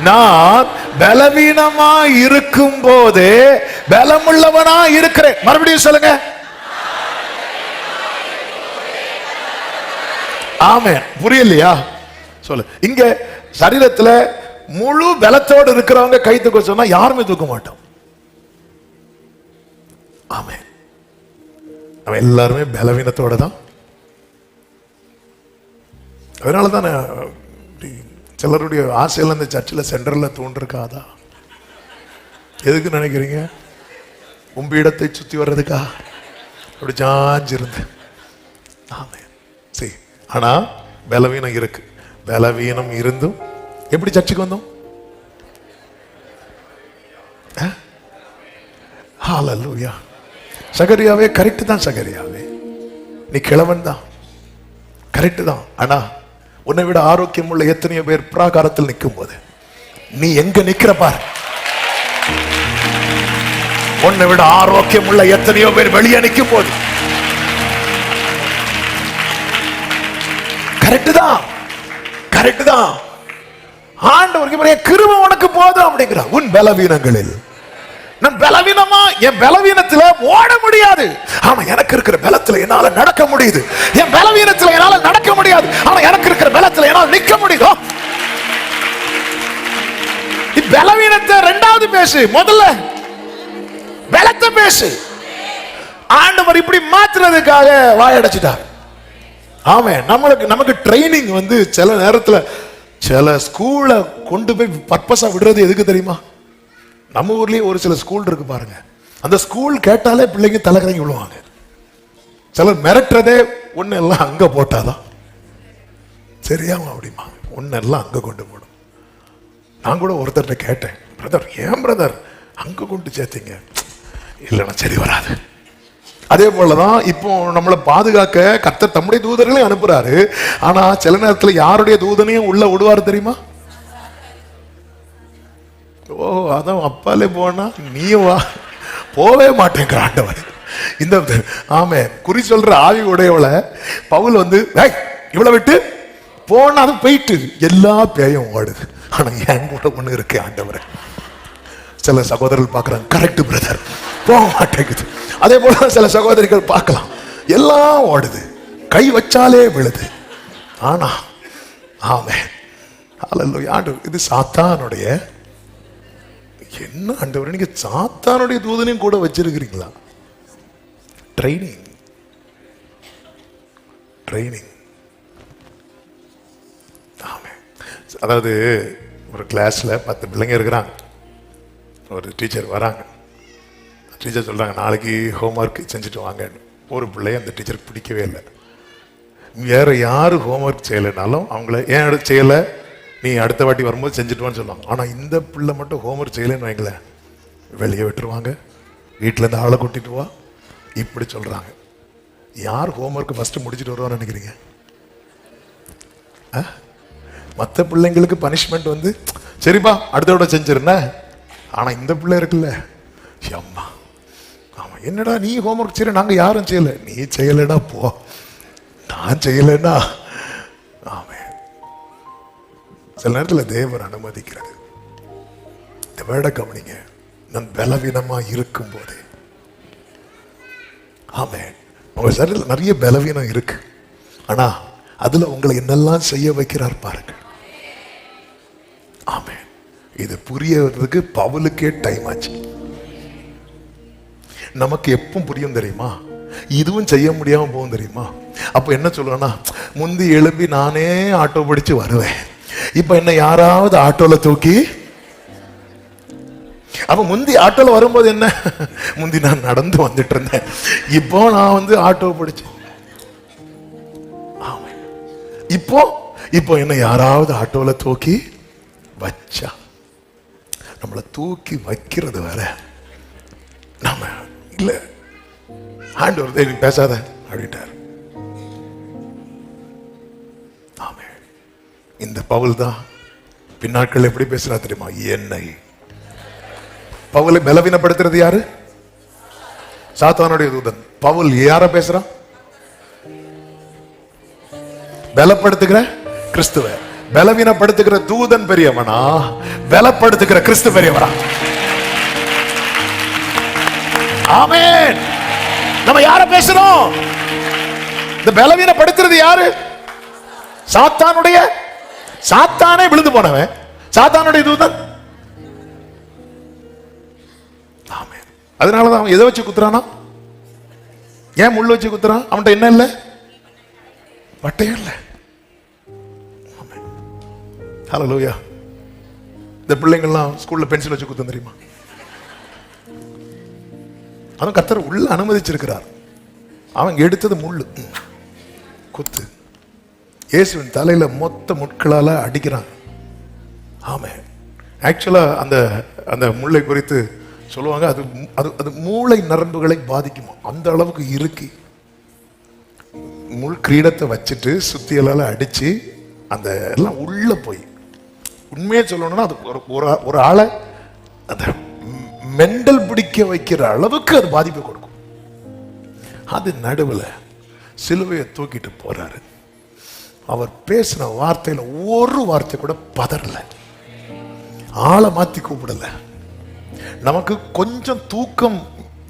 நான் பலவீனமா இருக்கும் போதே பலமுள்ளவனா இருக்கிறேன். மறுபடியும் சொல்லுங்க. ஆமென். புரியலையா? சொல்லு. இங்க சரீரத்துல முழு பலத்தோடு இருக்கிறவங்க கை தூக்க சொன்னா யாருமே தூக்க மாட்டோம். ஆமென். நம்ம எல்லாருமே பலவீனத்தோட தான். அதனாலதான் சிலருடைய ஆசையில இந்த சர்ச்சில் சென்டர்ல தோன்றிருக்காதா? எதுக்கு நினைக்கிறீங்க? உங்க இடத்தை சுத்தி வர்றதுக்கா? அப்படி சாஞ்சிருந்து. ஆமென். சரி, ஆனா பலவீனம் இருக்கு. பலவீனம் இருந்தும் எப்படி சர்ச்சுக்கு வந்தோம்? ஹல்லேலூயா. சகரியாவே கரெக்ட் தான். சகரியாவே நீ கிழவன் தான், கரெக்ட் தான். ஆனா உன்னை விட ஆரோக்கியம் உள்ள எத்தனையோ பேர் பிராகாரத்தில் நிற்கும் போது நீ எங்க நிக்கிற பார். உன்னை விட ஆரோக்கியம் உள்ள எத்தனையோ பேர் வெளியே நிற்கும் போது கரெக்ட் தான், கரெக்ட் தான். ஆண்டவருக்கு கிருபை உனக்கு போதும் அப்படிங்கிறார். உன் பலவீனங்களில் நான் பலவீனமா, என் பலவீனத்துல ஓட முடியாது, ஆனா எனக்கு இருக்கிற பலத்துல என்னால நடக்க முடியுது. என் பலவீனத்துல என்னால நடக்க முடியாது, ஆனா எனக்கு இருக்கிற பலத்துல என்னால நிக்க முடியுதோ. பலவீனத்தை ரெண்டாவது பேசு, முதல்ல பலத்தை பேசு. ஆண்டவர் இப்படி மாத்துறதுக்காக வாயடைச்சிட்டார். ஆமென். நமக்கு ட்ரைனிங் சில நேரத்துல சில ஸ்கூல்ல கொண்டு போய் பர்பஸா விடுறது எதுக்கு தெரியுமா? நம்ம ஊர்லயே ஒரு சில ஸ்கூல் இருக்கு பாருங்க, அந்த ஸ்கூல் கேட்டாலே பிள்ளைங்க தலைக்கறங்கி விழுவாங்க. சிலர் மிரட்டுறதே ஒண்ணு எல்லாம் அங்க போட்டாதான் சரியாகும் அப்படிமா, ஒண்ணு எல்லாம் அங்க கொண்டு போடும். நான் கூட ஒருத்தர்கிட்ட கேட்டேன், பிரதர் ஏன் பிரதர் அங்க கொண்டு சேர்த்தீங்க? இல்லைன்னா சரி வராது. அதே போலதான் இப்போ நம்மளை பாதுகாக்க கர்த்தர் தம்முடைய தூதர்களையும் அனுப்புறாரு. ஆனா சில நேரத்துல யாருடைய தூதனையும் உள்ள விடுவாரு தெரியுமா? ஓ அதான் அப்பாலே போனா நீயும் வா, போவே மாட்டேங்கிற ஆண்டவர். இந்த ஆமே குறி சொல்ற ஆவி உடையவளை பவுல் வந்து இவ்வளவு விட்டு போனா அது போயிட்டு எல்லா பேயும் ஓடுது. ஆனா என் கூட ஒண்ணு இருக்கு ஆண்டவர். சில சகோதரர்கள் பார்க்கறாங்க, கரெக்ட் பிரதர் போக மாட்டேங்குது. அதே போல சில சகோதரிகள் பார்க்கலாம், எல்லாம் ஓடுது, கை வச்சாலே விழுது. ஆனா ஆமே ஹல்லேலூயா. இது சாத்தானுடைய என்ன ஆண்டவர், நீங்க சாத்தானுடைய தூதனையும் கூட வச்சிருக்கிறீங்களா? Training training. ஆமே. அதாவது ஒரு கிளாஸ்ல 10 பிள்ளைங்க இருக்கிறாங்க. ஒரு டீச்சர் வராங்க. டீச்சர் சொல்றாங்க நாளைக்கு ஹோம்ஒர்க் செஞ்சுட்டு வாங்க. ஒரு பிள்ளைய அந்த டீச்சருக்கு பிடிக்கவே இல்லை. வேற யாரு ஹோம்ஒர்க் செய்யலைனாலும் அவங்கள ஏன் எடுத்து செய்யலை, நீ அடுத்த வாட்டி வரும்போது செஞ்சுட்டுவான்னு சொல்லுவாங்க. ஆனா இந்த பிள்ளை மட்டும் ஹோம்ஒர்க் செய்யலைன்னு வைங்களேன், வெளியே விட்டுருவாங்க, வீட்டுல இருந்து ஆளை கூட்டிட்டு வா, இப்படி சொல்றாங்க. யார் ஹோம்ஒர்க் ஃபர்ஸ்ட் முடிச்சுட்டு வருவான்னு நினைக்கிறீங்க? மற்ற பிள்ளைங்களுக்கு பனிஷ்மெண்ட் வந்து சரிப்பா அடுத்த விட செஞ்சிருந்த. ஆனா இந்த பிள்ளை இருக்குல்ல, அம்மா ஆமா என்னடா நீ ஹோம்ஒர்க் செய்யல, நாங்க யாரும் செய்யல, நீ செய்யலன்னா போ, நான் செய்யலன்னா. ஆமே. சில நேரத்தில் தேவன் அனுமதிக்கிறது. இந்த வேட கவனிங்க, நான் பலவீனமா இருக்கும் போது, ஆமே உங்க சரீரத்தில் நிறைய பலவீனம் இருக்கு, ஆனா அதுல உங்களை என்னெல்லாம் செய்ய வைக்கிறார் பாருங்க. ஆமே. இது புரியறதுக்கு பவுலுக்கே டைம் ஆச்சு. நமக்கு எப்பவும் புரியும் தெரியுமா? இதுவும் செய்ய முடியாம போகும் தெரியுமா? அப்ப என்ன சொல்லுவேன்னா, முந்தி எழுப்பி நானே ஆட்டோ பிடிச்சு வருவேன், இப்ப என்ன யாராவது ஆட்டோல தூக்கி. அப்ப முந்தி ஆட்டோல வரும்போது என்ன, முந்தி நான் நடந்து வந்துட்டு இருந்தேன், இப்போ நான் வந்து ஆட்டோ பிடிச்சு. இப்போ இப்போ என்ன யாராவது ஆட்டோல தூக்கி வச்சா. நம்மளை தூக்கி வைக்கிறது வேற, நாம இல்ல ஆண்டவர் நீ பேசாத அப்படின்ட்டார். ஆமே. இந்த பவுல் தான் பின்னாட்கள் எப்படி பேசுறா தெரியுமா? என்னை பவுலை பலவீனப்படுத்துறது யாரு? சாத்தானுடைய தூதன். பவுல் யார பேசுறான்? பலப்படுத்துகிற கிறிஸ்துவ. பலவீனப்படுத்துகிற தூதன் பெரியவனா, பலப்படுத்துகிற கிறிஸ்து பெரியவனா? ஆமென். நம்ம யார பேசுறோம்? இந்த பலவீனப்படுத்துறது யாரு? சாத்தானுடைய, சாத்தானே விழுந்து போனவன் சாத்தானுடைய தூதன். ஆமென். அதனாலதான் அவன் எதை வச்சு குத்துறானா? ஏன் முள்ள வச்சு குத்துறான்? அவன்கிட்ட என்ன இல்லை? வட்டையும் இல்லை. ஹல்லேலூயா. இந்த பிள்ளைங்கள்லாம் ஸ்கூல்ல பென்சில் வச்சு குத்தும் தெரியுமா? அவன் கர்த்தர் உள்ள அனுமதிச்சிருக்கிறார். அவன் எடுத்தது முள்ளு குத்து. இயேசுவின் தலையில மொத்த முட்களால அடிக்கிறாங்க. ஆமே. ஆக்சுவலா அந்த அந்த முள்ளை குறித்து சொல்லுவாங்க, அது அது அது மூளை நரம்புகளை பாதிக்குமா, அந்த அளவுக்கு இருக்கு. முள் கிரீடத்தை வச்சுட்டு சுத்தியலால அடிச்சு அந்த எல்லாம் உள்ள போய், உண்மையை சொல்லணும்னா அது ஒரு ஆளை அந்த மெண்டல் பிடிக்க வைக்கிற அளவுக்கு அது பாதிப்பு கொடுக்கும். அது நடுவில் சிலுவையை தூக்கிட்டு போறாரு. அவர் பேசின வார்த்தையில ஒரு வார்த்தை கூட பதறல, ஆளை மாத்தி கூப்பிடல. நமக்கு கொஞ்சம் தூக்கம்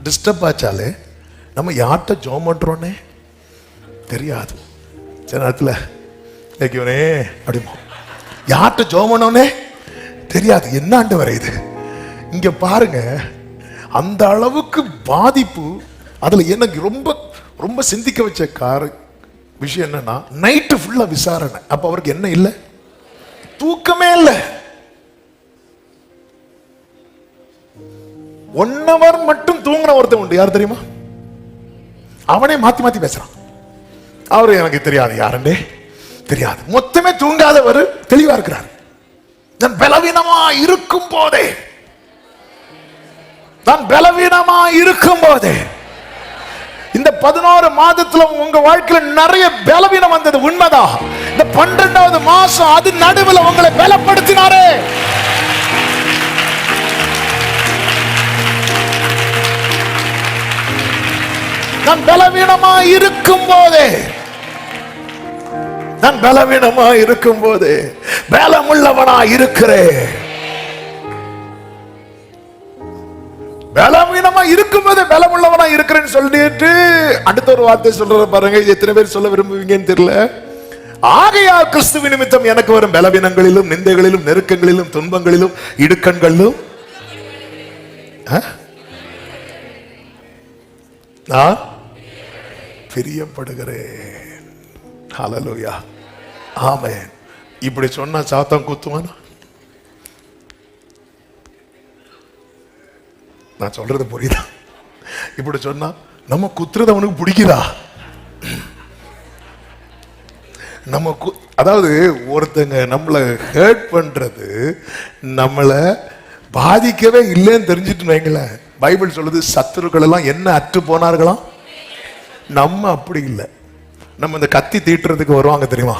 டிஸ்டர்ப் ஆச்சாலே நம்ம யார்கிட்ட ஜெபம் பண்றோன்னே தெரியாது. சில நேரத்தில் இவனே அப்படிமா யார்கிட்ட ஜெபம் பண்ணோன்னே தெரியாது. என்ன ஆண்டவரே இது? இங்க பாருங்க, அந்த அளவுக்கு பாதிப்பு. அதுல எனக்கு ரொம்ப ரொம்ப சிந்திக்க வச்ச விஷயம் என்னன்னா, நைட்டு ஃபுல்லா விசாரணை. அப்ப அவருக்கு என்ன இல்லை? தூக்கமே இல்லை. 1 hour மட்டும் தூங்குன ஒருத்தன் உண்டு. யார் தெரியுமா? அவனே மாத்தி மாத்தி பேசுறான். அவரு எனக்கு தெரியாது, யாருன்னே தெரியாது. மொத்தமே தூங்காதவர் தெளிவா இருக்கிறார். நான் பலவீனமா இருக்கும் போதே, நான் பலவீனமா இருக்கும் போதே, இந்த 11 மாதத்துல உங்க வாழ்க்கையில நிறைய பலவீனம் வந்தது உண்மைதான். இந்த 12வது மாசம் அது நடுவில் உங்களை பலப்படுத்தினாரே. நான் பலவீனமா இருக்கும் போதே, நான் பலவீனமா இருக்கும் போதே பலமுள்ளவனா இருக்கிறேன். பலவீனமா இருக்கும் போதே பலமுள்ளவனா இருக்கிறேன்னு சொல்லிட்டு அடுத்த ஒரு வார்த்தை சொல்ற பாருங்க. இது எத்தனை பேர் சொல்ல விரும்புவீங்கன்னு தெரியல. ஆகையால் கிறிஸ்துவின் நிமித்தம் எனக்கு வரும் பலவீனங்களிலும், நிந்தைகளிலும், நெருக்கங்களிலும், துன்பங்களிலும், இடுக்கண்களிலும் நான் பிரியப்படுகிறேன். ஹல்லேலூயா, ஆமென். இப்படி சொன்னா சாத்தான் குத்துவானா? நான் சொல்றது புரியுதா? இப்படி சொன்னா நம்ம குத்துறது அவனுக்கு பிடிக்குதா? நம்ம அதாவது ஒருத்தங்க நம்மளை ஹர்ட் பண்றது நம்மளை பாதிக்கவே இல்லைன்னு தெரிஞ்சுட்டு வைங்களேன். பைபிள் சொல்லுது, சத்துருக்கள் எல்லாம் என்ன அற்று போனார்களாம். நம்ம அப்படி இல்லை. நம்ம இந்த கத்தி தீட்டுறதுக்கு வருவாங்க தெரியுமா?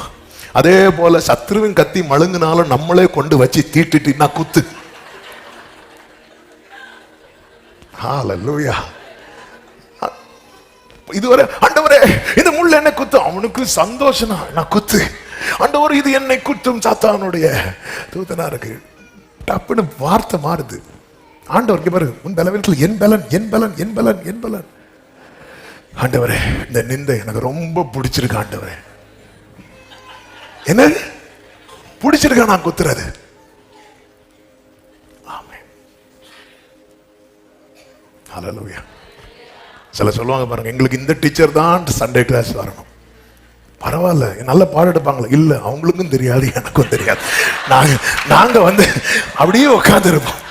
அதே போல சத்ருவின் கத்தி மழுங்கினாலும் நம்மளே கொண்டு வச்சு தீட்டுட்டீங்கன்னா குத்து. ஹல்லேலூயா. இதுவரை ஆண்டவரே இந்த முள் என்னை குத்தும், அவனுக்கு சந்தோஷம், நான் குத்து. ஆண்டவர் இது என்னை குத்தும் சாத்தானுடைய தூதனா இருக்கு. டப்புன்னு வார்த்தை மாறுது. ஆண்டவர் பாரு, உன் பலவீனத்தில் என் பலன், என் பலன், என் பலன், என் பலன். ஆண்டவரே இந்த நிந்தை எனக்கு ரொம்ப பிடிச்சிருக்கு. ஆண்டவரே என்ன பிடிச்சிருக்கா நான் குத்துறது? ஆமென். ஹல்லேலூயா. சில சொல்லுவாங்க பாருங்க, எங்களுக்கு இந்த டீச்சர் தான் சண்டே கிளாஸ் வரணும். பரவாயில்ல, நல்ல பாடம் எடுப்பாங்களா? இல்ல, அவங்களுக்கும் தெரியாது, எனக்கும் தெரியாது. நாங்க வந்து அப்படியே உட்கார்ந்து இருப்போம்.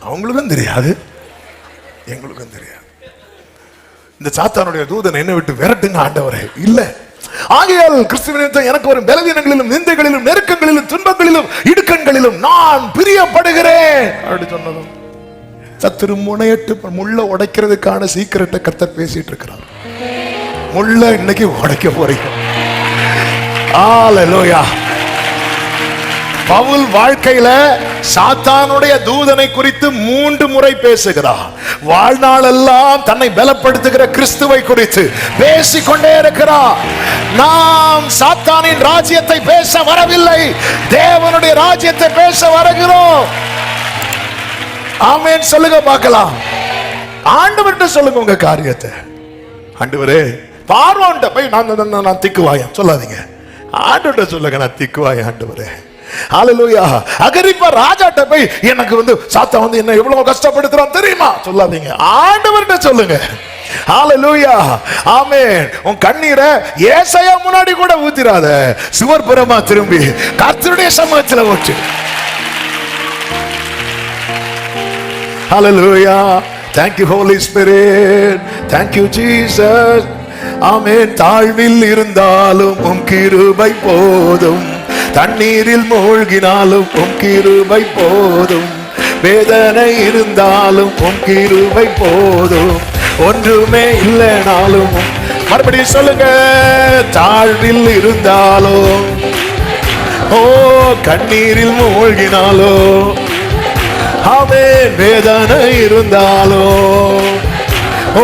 அவங்களுக்கும் தெரியாது, எங்களுக்கும் தெரியாது. இந்த சாத்தானுடைய தூதன் என்னை விட்டு விரட்டுங்க ஆண்டவரே. இல்ல, ஆகையால் கிறிஸ்துவின் எனக்கு வரும் பலவீனங்களிலும், நிந்தைகளிலும், நெருக்கங்களிலும், துன்பங்களிலும், இடுக்கண்களிலும் நான் பிரியப்படுகிறேன் அப்படி சொன்னதும் சத்துரு முள்ள உடைக்கிறதுக்கான சீக்கிரட்டை கர்த்தர் பேசிட்டு இருக்கிறார். முள்ள இன்னைக்கு உடைக்க போறீங்க. ஹல்லேலூயா. பவுல் வாழ்க்கையில சாத்தானுடைய தூதனை குறித்து 3 முறை பேசுகிறார். வாழ்நாளெல்லாம் தன்னை பலப்படுத்துகிற கிறிஸ்துவை குறித்து பேசிக்கொண்டே இருக்கிறார். நாம் சாத்தானின் ராஜ்யத்தை பேச வரவில்லை, தேவனுடைய ராஜ்யத்தை பேச வருகிறோம். ஆமென் சொல்லுங்க பார்க்கலாம். ஆண்டவர்கிட்ட சொல்லுங்க உங்க காரியத்தை. ஆண்டவரே, பார்வோன்ட்ட போய் நான் திக்குவாயன் சொல்லாதீங்க. ஆண்டவர்கிட்ட சொல்லுங்க, நான் திக்குவாயன் ஆண்டவரே. ஹல்லேலூயா. அகிரிப்பா ராஜாட்ட போய் எனக்கு வந்து சாத்தான் வந்து என்ன எவ்வளவு கஷ்டப்படுத்துறான் தெரியுமா சொல்லாதீங்க. ஆண்டவர்கிட்ட சொல்லுங்க. ஹல்லேலூயா, ஆமென். உன் கண்ணீரை ஏசாயா முன்னாடி கூட ஊத்திராத, சுவர்புறமா திரும்பி கர்த்தருடைய சமூகத்துல ஊற்று. Hallelujah. Thank you Holy Spirit. Thank you Jesus. ஆமென். தாழ்வில் இருந்தாலும் உம் கிருபை போதும், தண்ணீரில் மூழ்கினாலும் உம் கிருபை போதும், வேதனை இருந்தாலும் உம் கிருபை போதும், ஒன்றுமே இல்லைனாலும். மறுபடியும் சொல்லுங்க. தாழ்வில் இருந்தாலும், ஓ கண்ணீரில் மூழ்கினாலும், ஆமென், வேதனை இருந்தாலும், ஓ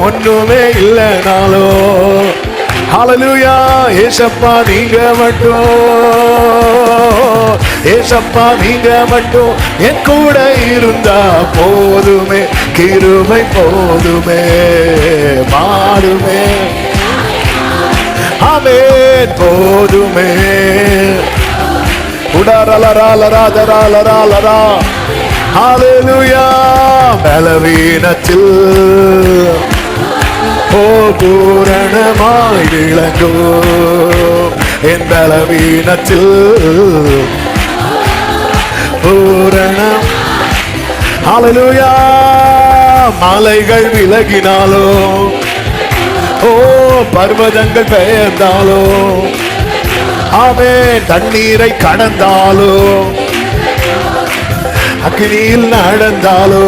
ஒன்றுமே இல்லைனாலும், ஹல்லேலூயா. ஏசப்பா நீங்க மட்டும், ஏசப்பா நீங்க மட்டும் என் கூட இருந்தா போதுமே, கிருபை போதுமே, மாறுமே, ஆமென் போதுமே. உடரலரலரலரலரலரா. ஹல்லேலூயா. பலவீனத்தில் ஓ பூரணமாய் விளங்கும், என் பலவீனத்தில் பூரணம். ஹல்லேலூயா. மலைகள் விலகினாலோ, ஓ பர்வதங்கள் பெயர்ந்தாலோ, ஆமென், தண்ணீரை கடந்தாலோ, அக்கினியில் நடந்தாலோ,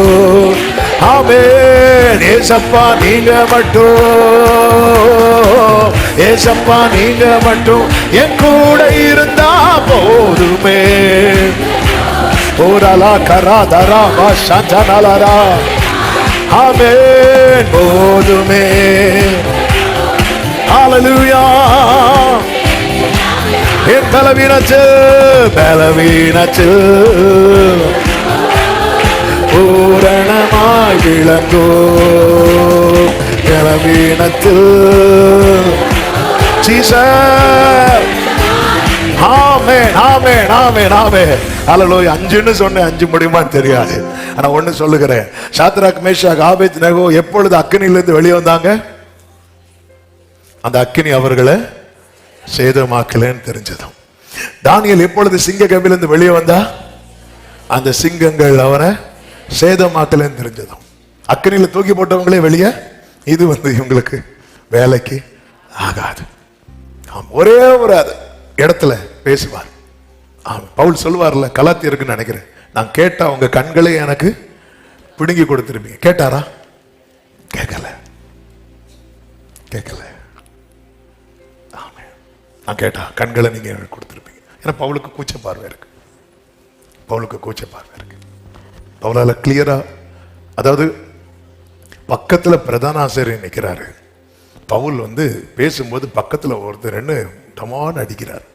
ஆமென், ஏசப்பா நீங்க மட்டும், ஏசப்பா நீங்க மட்டும் என் கூட இருந்தா போதுமே. ஓரலா கராதரா வாஷாந்தனலரா, ஆமென், போதுமே. ஹல்லேலூயா. என் பலவீனத்தில் பூரணமாய் விளங்கோ, பலவீனத்தில் ஜீசஸ். ஆமென், ஆமென், ஆமென், ஆமென். ஹல்லேலூயா. 5ன்னு சொன்னேன், 5 முடியுமான்னு தெரியாது. ஆனா ஒண்ணு சொல்லுகிறேன், சாத்ராக் மேஷாக் ஆபேத்நேகோ எப்பொழுது அக்கினியிலிருந்து வெளியே வந்தாங்க? அந்த அக்கினி அவர்களை சேதமாக்கலன்னு தெரிஞ்சதும். தானியேல் எப்பொழுது சிங்க கபிலிருந்து வெளியே வந்தா? அந்த சிங்கங்கள் அவனை சேதமாக்கலன்னு தெரிஞ்சதும். அக்கினியில தூக்கி போட்டவங்களே வெளியே, இது இவங்களுக்கு வேலைக்கு ஆகாது. ஒரே ஒரு இடத்துல பேசுவார். பவுல் சொல்லுவார்ல, கலாத்தியருக்கு நினைக்கிறேன், நான் கேட்டா உங்க கண்களை எனக்கு பிடுங்கி கொடுத்திருப்பீங்க. கேட்டாரா? கேட்கல, கேட்கல. நான் கேட்டா கண்களை நீங்க கொடுத்திருப்பீங்க. ஏன்னா பவுலுக்கு கூச்ச பார்வை இருக்கு, பவுலுக்கு கூச்ச பார்வை இருக்கு. பவுலால கிளியரா, அதாவது பக்கத்துல பிரதான ஆசிரியர் நிற்கிறாரு. பவுல் பேசும்போது பக்கத்துல ஒருத்தர் என்ன டமான்னு அடிக்கிறார்.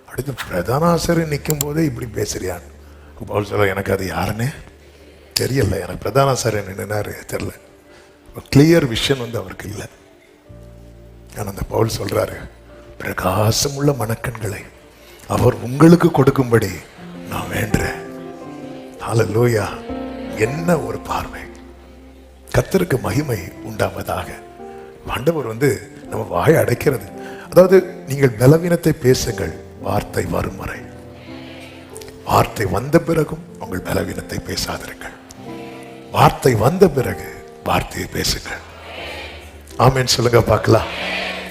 அடுத்து பிரதான ஆசிரியர் நிற்கும் போதே இப்படி பேசுறியான்னு பவுல் சொல்ல, எனக்கு அது யாருன்னே தெரியல, எனக்கு பிரதான ஆசிரியர் நின்னாரு தெரியல. கிளியர் விஷன் அவருக்கு இல்லை. ஆனா அந்த பவுல் சொல்றாரு, பிரகாசமுள்ள மனக்கண்களை அவர் உங்களுக்கு கொடுக்கும்படி நான் வேண்டுறேன். ஹல்லேலூயா. என்ன ஒரு பார்வை! கர்த்தருக்கு மகிமை உண்டாவதாக. ஆண்டவர் நம்ம வாயை அடைக்கிறது, அதாவது நீங்கள் பலவீனத்தை பேசுங்கள், வார்த்தை வரும் வரை. வார்த்தை வந்த பிறகும் உங்கள் பலவீனத்தை பேசாதிருங்கள். வார்த்தை வந்த பிறகு வார்த்தையை பேசுங்கள். ஆமென் சொல்லுங்க பார்க்கலாம்.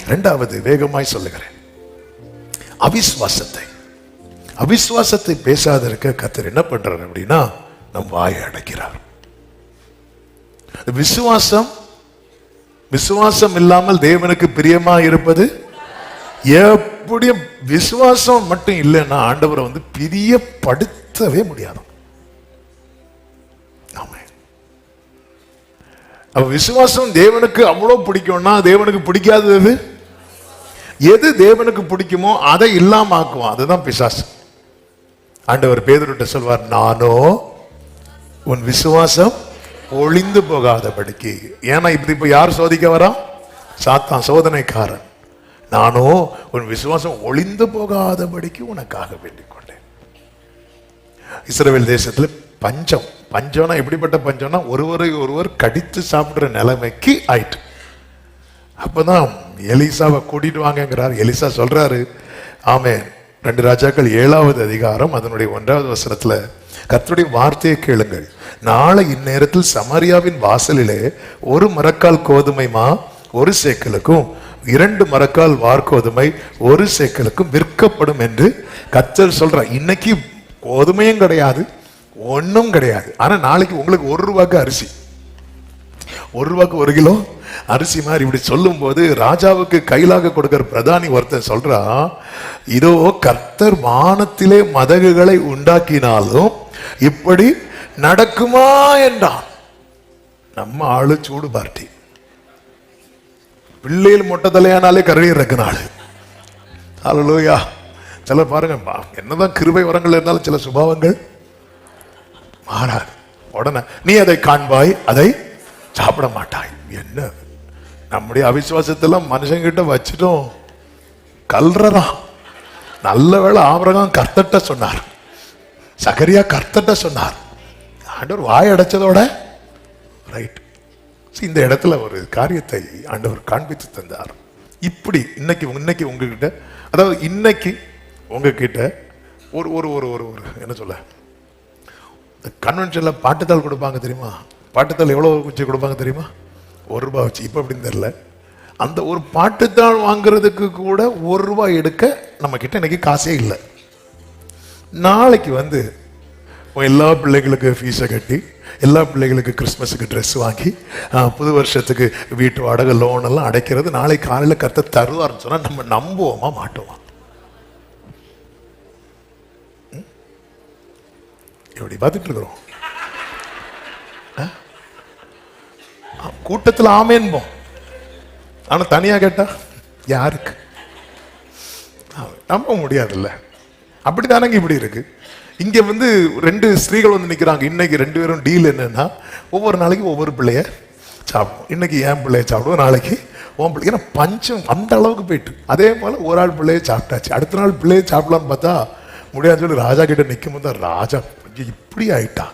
இரண்டாவது, வேகமாய் சொல்லுகிறேன், அவிசுவாசத்தை பேசாதிருக்க கர்த்தர் என்ன பண்றாரு அப்படின்னா, நம் வாயை அடைக்கிறார். விசுவாசம் இல்லாமல் தேவனுக்கு பிரியமா இருப்பது எப்படியும், விசுவாசம் மட்டும் இல்லைன்னா ஆண்டவரை பிரியப்படுத்தவே முடியாது. விசுவாசம் தேவனுக்கு அவ்வளவு பிடிக்கும்னா, தேவனுக்கு பிடிக்காதது எது தேவனுக்கு பிடிக்குமோ அதை இல்லாம ஆக்குவான். அதுதான் பிசாசு. ஆண்டவர் பேதுருட்ட சொல்வார், நானோ உன் விசுவாசம் ஒளிந்து போகாதபடிக்கு. ஏன்னா இப்ப யார் சோதிக்க வரா? சாத்தான், சோதனைக்காரன். நானோ உன் விசுவாசம் ஒளிந்து போகாதபடிக்கு உனக்காக வேண்டிக் கொண்டேன். இஸ்ரவேல் தேசத்துல பஞ்சம்னா எப்படிப்பட்ட பஞ்சம்னா, ஒருவரை ஒருவர் கடித்து சாப்பிடுற நிலைமைக்கு ஆயிட்டு. அப்பதான் எலிசாவை கூட்டிட்டு வாங்கிறார். எலிசா சொல்றாரு, ஆமென், 2 ராஜாக்கள் 7வது அதிகாரம் அதனுடைய 1வது வசனத்துல, கர்த்தருடைய வார்த்தையை கேளுங்கள், நாளை இந்நேரத்தில் சமாரியாவின் வாசலிலே 1 மரக்கால் கோதுமை மா 1 சேக்கலுக்கும் 2 மரக்கால் வார்கோதுமை 1 சேக்கலுக்கும் விற்கப்படும் என்று கர்த்தர் சொல்றார். இன்னைக்கு கோதுமையும் கிடையாது, ஒன்னும் கிடையாது. ஆனா நாளைக்கு உங்களுக்கு 1 ரூபாய்க்கு அரிசி, 1 ரூபாய்க்கு 1 கிலோ அரிசி மாதிரி இப்படி சொல்லும் போது, ராஜாவுக்கு கையிலாக கொடுக்கிற பிரதானி ஒருத்தர் சொல்றா, இதோ கர்த்தர் வானத்திலே மதகுகளை உண்டாக்கினாலும் இப்படி நடக்குமா என்றான். நம்ம ஆளு சூடு பார்ட்டி, பிள்ளைகள் மொட்டை தலையானாலே கரடி இறக்குனாள். ஹல்லேலூயா. சில பாருங்க, என்னதான் கிருபை வரங்கள் இருந்தாலும் சில சுபாவங்கள் மாறாது. உடனே நீ அதை காண்பாய், அதை சாப்பிட மாட்டாய். என்ன நம்முடைய அவிசுவாசத்தெல்லாம் மனுஷங்கிட்ட வச்சுட்டோம், கல்றதான். நல்ல வேளை ஆபிரகாம் கர்த்தட்ட சொன்னார், சகரியா கர்த்தட்ட சொன்னார். ஆண்டவர் வாய் அடைச்சதோட ரைட். இந்த இடத்துல ஒரு காரியத்தை ஆண்டவர் காண்பித்து தந்தார். இப்படி இன்னைக்கு உங்ககிட்ட, அதாவது இன்னைக்கு உங்ககிட்ட ஒரு ஒரு ஒரு ஒரு என்ன சொல்ல, கன்வென்ஷன்ல பாட்டுத்தாள் கொடுப்பாங்க தெரியுமா? பாட்டுத்தாள் எவ்வளவு வச்சு கொடுப்பாங்க தெரியுமா? ₹1 வச்சு. இப்ப எப்படின்னு தெரியல. அந்த ஒரு பாட்டுத்தாள் வாங்குறதுக்கு கூட ₹1 எடுக்க நம்ம கிட்ட இன்னைக்கு காசே இல்லை. நாளைக்கு வந்து எல்லா பிள்ளைகளுக்கு ஃபீஸை கட்டி, எல்லா பிள்ளைகளுக்கு கிறிஸ்மஸுக்கு ட்ரெஸ் வாங்கி, புது வருஷத்துக்கு வீட்டு வாடகை லோன் எல்லாம் அடைக்கிறது நாளைக்கு காலையில் கர்த்தர் தருவார்னு சொன்னா நம்ம நம்புவோமா மாட்டோமா? எப்படி பார்த்துட்டு இருக்கிறோம்? கூட்டத்தில் ஆமேன்போம், ஆனா தனியா கேட்டா யாருக்கு நம்ப முடியாதுல்ல. அப்படித்தானங்க இப்படி இருக்கு. இங்க வந்து 2 ஸ்திரீகள் வந்து நிக்கிறாங்க. இன்னைக்கு 2 பேரும் டீல் என்னன்னா, ஒவ்வொரு நாளைக்கு ஒவ்வொரு பிள்ளைய சாப்பிடுவோம். இன்னைக்கு என் பிள்ளைய சாப்பிடுவோம், நாளைக்கு உன் பிள்ளை. ஏன்னா பஞ்சம் அந்த அளவுக்கு போயிட்டு, அதே போல ஒரு ஆள் பிள்ளைய சாப்பிட்டாச்சு, அடுத்த நாள் பிள்ளைய சாப்பிடலான்னு பார்த்தா முடியாது சொல்லி ராஜா கிட்ட நிற்கும் போது ராஜா இப்படி ஆயிட்டா.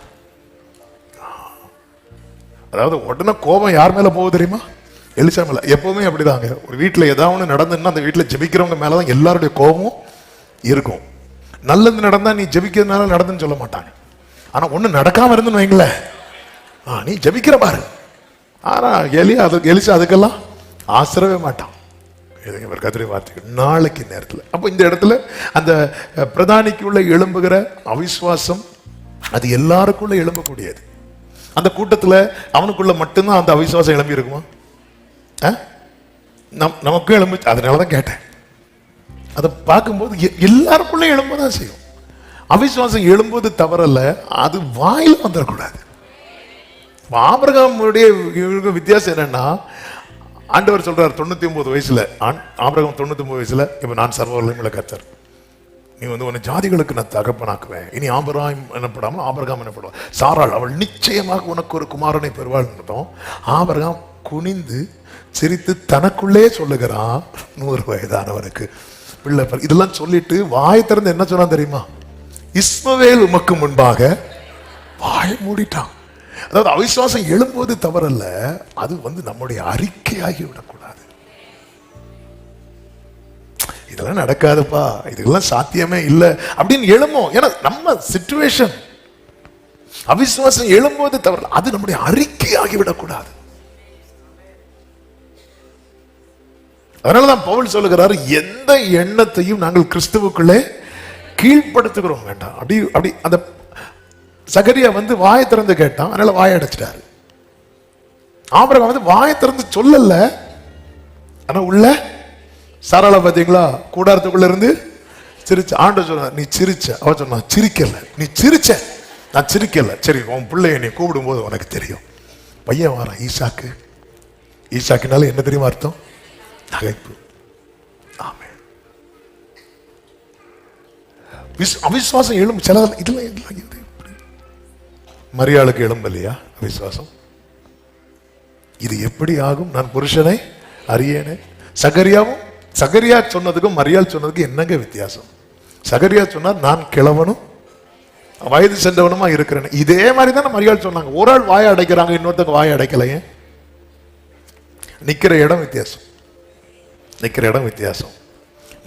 அதாவது உடனே கோபம் யார் மேல போகுது தெரியுமா? எலிசா மேல. எப்பவுமே அப்படிதாங்க. ஒரு வீட்டுல ஏதாவது ஒண்ணு நடந்துன்னா அந்த வீட்டுல ஜெபிக்கிறவங்க மேலதான் எல்லாருடைய கோபமும் இருக்கும். நல்லது நடந்தா நீ ஜெபிக்கிறதுனால நடந்துன்னு சொல்ல மாட்டாங்க. ஆனா ஒண்ணு நடக்காம இருந்துன்னு வைங்களேன், நீ ஜெபிக்கிற பாரு. ஆனா எலிசா அதுக்கெல்லாம் ஆசிரவே மாட்டான். கத்திரி வார்த்தை நாளைக்கு நேரத்தில். அப்போ இந்த இடத்துல அந்த பிரதானிக்குள்ள எழும்புகிற அவிசுவாசம் அது எல்லாருக்குள்ள எழும்பக்கூடியது. அந்த கூட்டத்தில் அவனுக்குள்ள மட்டும்தான் அந்த அவிசுவாசம் எழும்பி இருக்குமா? நமக்கும் எழும்பு. அதனாலதான் கேட்டேன். அதை பார்க்கும்போது எல்லாருக்குள்ள எழும்பதான் செய்யும். அவிசுவாசம் எழும்புவது தவறல்ல, அது வாயில வந்துடக்கூடாது. ஆபிரகாமுடைய வித்தியாசம் என்னன்னா, ஆண்டவர் சொல்றார் 99 வயசுல, ஆபிரகாம் 99 வயசுல, இப்ப நான் சர்வவல்லமையுள்ள கர்த்தர், நீ வந்து உன்னை ஜாதிகளுக்கு நான் தகப்பனாக்குவேன், இனி ஆபிரகாம் எனப்படாமல் ஆபிரகாம் எனப்படுவான், சாராள் அவள் நிச்சயமாக உனக்கு ஒரு குமாரனை பெறுவாள். ஆபிரகாம் குனிந்து சிரித்து தனக்குள்ளே சொல்லுகிறான், 100 வயதானவனுக்கு பிள்ளை. இதெல்லாம் சொல்லிட்டு வாய் திறந்து என்ன சொன்னான் தெரியுமா? இஸ்மவேல் உமக்கு முன்பாக வாய் மூடிட்டான். அதாவது அவிசுவாசம் எழும்போது தவறல்ல, அது வந்து நம்முடைய அறிக்கையாகி விடக்கூடாது. இதெல்லாம் நடக்காதுப்பா, இதெல்லாம் சாத்தியமே இல்லை அப்படின்னு எழுமோ. ஏன்னா நம்ம சிச்சுவேஷன். அவிசுவாசம் எழும்போது தவறல்ல, அது நம்முடைய அறிக்கையாகி விடக்கூடாது. அதனாலதான் பவுல் சொல்லுகிறார், எந்த எண்ணத்தையும் நாங்கள் கிறிஸ்துவுக்குள்ளே கீழ்ப்படுத்துகிறோம் வேண்டாம். அப்படி அப்படி அந்த சகரியா வந்து வாயை திறந்து கேட்டான், அதனால வாயை அடைச்சிட்டாரு. ஆபிரகாம் வந்து வாயை திறந்து சொல்லல, ஆனா உள்ள சாராள பாத்தீங்களா, கூடாரத்துக்குள்ள இருந்து சிரிச்ச. ஆண்டவர் சொன்னார், நீ சிரிச்ச. அவன் சொன்னான், சிரிக்கல. நீ சிரிச்ச, நான் சிரிக்கல. சரி, உன் பிள்ளைய நீ கூப்பிடும் போது உனக்கு தெரியும். பையன் வாரான், ஈசாக்கு. ஈசாக்குனால என்ன தெரியுமா அர்த்தம்? நகைப்பு. ஆமென். அவிசுவாசம் எழும்பு. சில இதெல்லாம் மரியாளுக்கு எழும்பலையா அவிசுவாசம்? இது எப்படி ஆகும்? நான் புருஷனை அறியேனே. சகரியா சொன்னதுக்கும் மரியாள் சொன்னதுக்கும் என்னங்க வித்தியாசம்? சகரியா சொன்னார், நான் கிழவனும் வயது சென்றவனுமா இருக்கிறேன். இதே மாதிரி தான் மரியாள் சொன்னாங்க. ஒரு ஆள் வாயை அடைக்கிறாங்க, இன்னொருத்தங்க வாயை அடைக்கலையே. நிக்கிற இடம் வித்தியாசம். நிக்கிற இடம் வித்தியாசம்.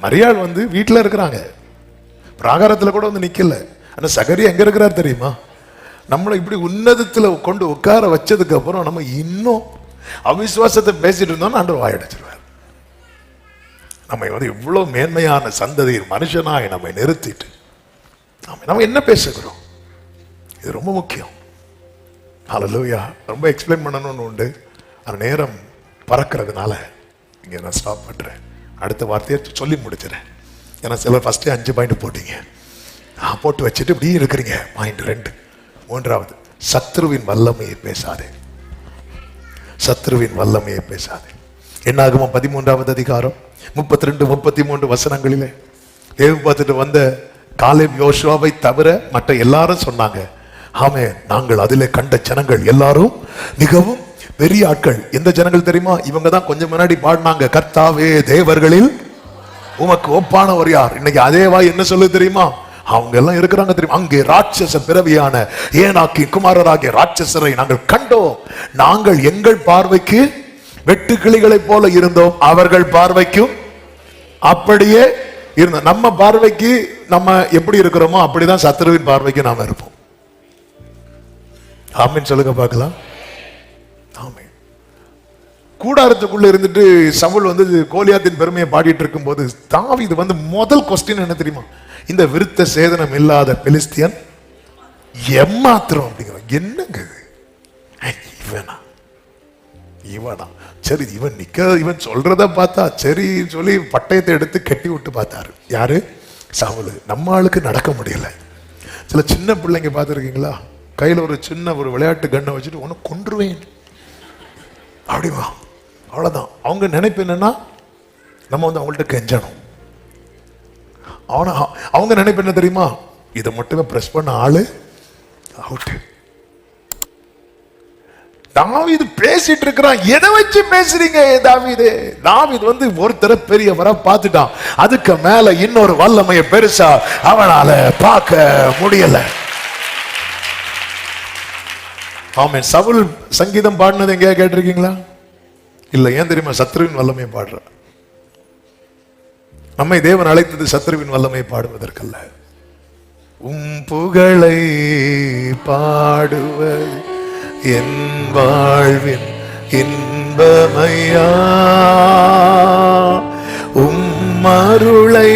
மரியாள் வந்து வீட்டில் இருக்கிறாங்க, பிராகாரத்தில் கூட வந்து நிக்கல. ஆனா சகரியா எங்க இருக்கிறார் தெரியுமா? நம்மளை இப்படி உன்னதத்துல கொண்டு உட்கார வச்சதுக்கு அப்புறம் நம்ம இன்னும் அவிசுவாசத்தை பேசிட்டு இருந்தோம்னா ஆண்டவர் வாயடைச்சிருவார். நம்ம வந்து இவ்வளவு மேன்மையான சந்ததியில் மனுஷனாய் நம்மை நிறுத்திட்டு நம்ம என்ன பேசுகிறோம்? இது ரொம்ப முக்கியம். ஹல்லேலூயா. ரொம்ப எக்ஸ்பிளைன் பண்ணணும்னு உண்டு, அந்த நேரம் பறக்கிறதுனால இங்க நான் ஸ்டாப் பண்றேன். அடுத்த வார்த்தையை சொல்லி முடிச்சிடறேன். ஏன்னா சிலர் ஃபர்ஸ்டே 5 பாயிண்ட் போட்டீங்க, போட்டு வச்சுட்டு இப்படி இருக்கிறீங்க. பாயிண்ட் 2, 3வது, சத்ருவின் வல்லமையை பேசாதே. சத்ருவின் வல்லமையை பேசாதே. என்னாகுமோ 13வது அதிகாரம் 32, 33 வசனங்களிலே தேவ பார்த்துட்டு வந்த காலேப் யோசுவாவை தவிர மற்ற எல்லாரும் சொன்னாங்க, ஆமே, நாங்கள் அதிலே கண்ட ஜனங்கள் எல்லாரும் மிகவும் பெரிய ஆட்கள். எந்த ஜனங்கள் தெரியுமா? இவங்க தான் கொஞ்சம் முன்னாடி பாடினாங்க, கர்த்தாவே தேவர்களில் உமக்கு ஒப்பானவர் யார். இன்னைக்கு அதே வாய் என்ன சொல்லு தெரியுமா? அவங்க எல்லாம் இருக்கிறாங்க தெரியுமா? அங்கே ராட்சச பிறவியான ஏனாக்கி குமாரராகிய ராட்சசரை நாங்கள் கண்டோம். நாங்கள் எங்கள் பார்வைக்கு வெட்டு கிளிகளை போல இருந்தோம், அவர்கள் பார்வைக்கும் அப்படியே இருந்தோம். நம்ம பார்வைக்கு நம்ம எப்படி இருக்கிறோமோ அப்படிதான் சத்ருவின் பார்வைக்கு நாம இருப்போம். ஆமென் சொல்லுங்க பார்க்கலாம். ஆமென். கூடாரத்துக்குள்ள இருந்துட்டு சவுல் வந்து கோலியாத்தின் பெருமையை பாடிட்டு இருக்கும் போது தாவீது வந்து முதல் கொஸ்டின் என்ன தெரியுமா? இந்த விருத்த சேதனம் இல்லாத பெலிஸ்தியன் எம்மாத்திரம் அப்படிங்கிற. என்னங்க இவனா இவனா? சரி, இவன் இவன் சொல்றத பார்த்தா சரி சொல்லி பட்டயத்தை எடுத்து கட்டி விட்டு பார்த்தாரு. யாரு? சவுல். நம்ம ஆளுக்கு நடக்க முடியல. சில சின்ன பிள்ளைங்க பார்த்துருக்கீங்களா? கையில் ஒரு சின்ன ஒரு விளையாட்டு கண்ணை வச்சுட்டு உனக்கு கொன்றுவேன் அப்படிமா, அவ்வளோதான். அவங்க நினைப்பு என்னன்னா நம்ம வந்து அவங்கள்ட்ட கெஞ்சணும். அவங்க நினைப்பு என்ன தெரியுமா? இதை மட்டுமே பிரஸ் பண்ண ஆளு அவுட். தாவீது பேசிட்டு இருக்கிறான். எதை வச்சு பேசுறீங்க தாவீது? தாவீது வந்து ஒருத்தர பெரியவரா பார்த்துட்டான். அதுக்கு மேல இன்னொரு வல்லமைய பெருசா அவனால பார்க்க முடியல. ஆமென். சவுல் சங்கீதம் பாடினது எங்கேயா கேட்டிருக்கீங்களா? இல்ல. ஏன் தெரியுமா? சத்ருவின் வல்லமையை பாடுற. நம்மை தேவன் அழைத்தது சத்ருவின் வல்லமையை பாடுவதற்கல்ல. புகழை பாடுவது என் வாழ்வின் இன்பமையா, அருளை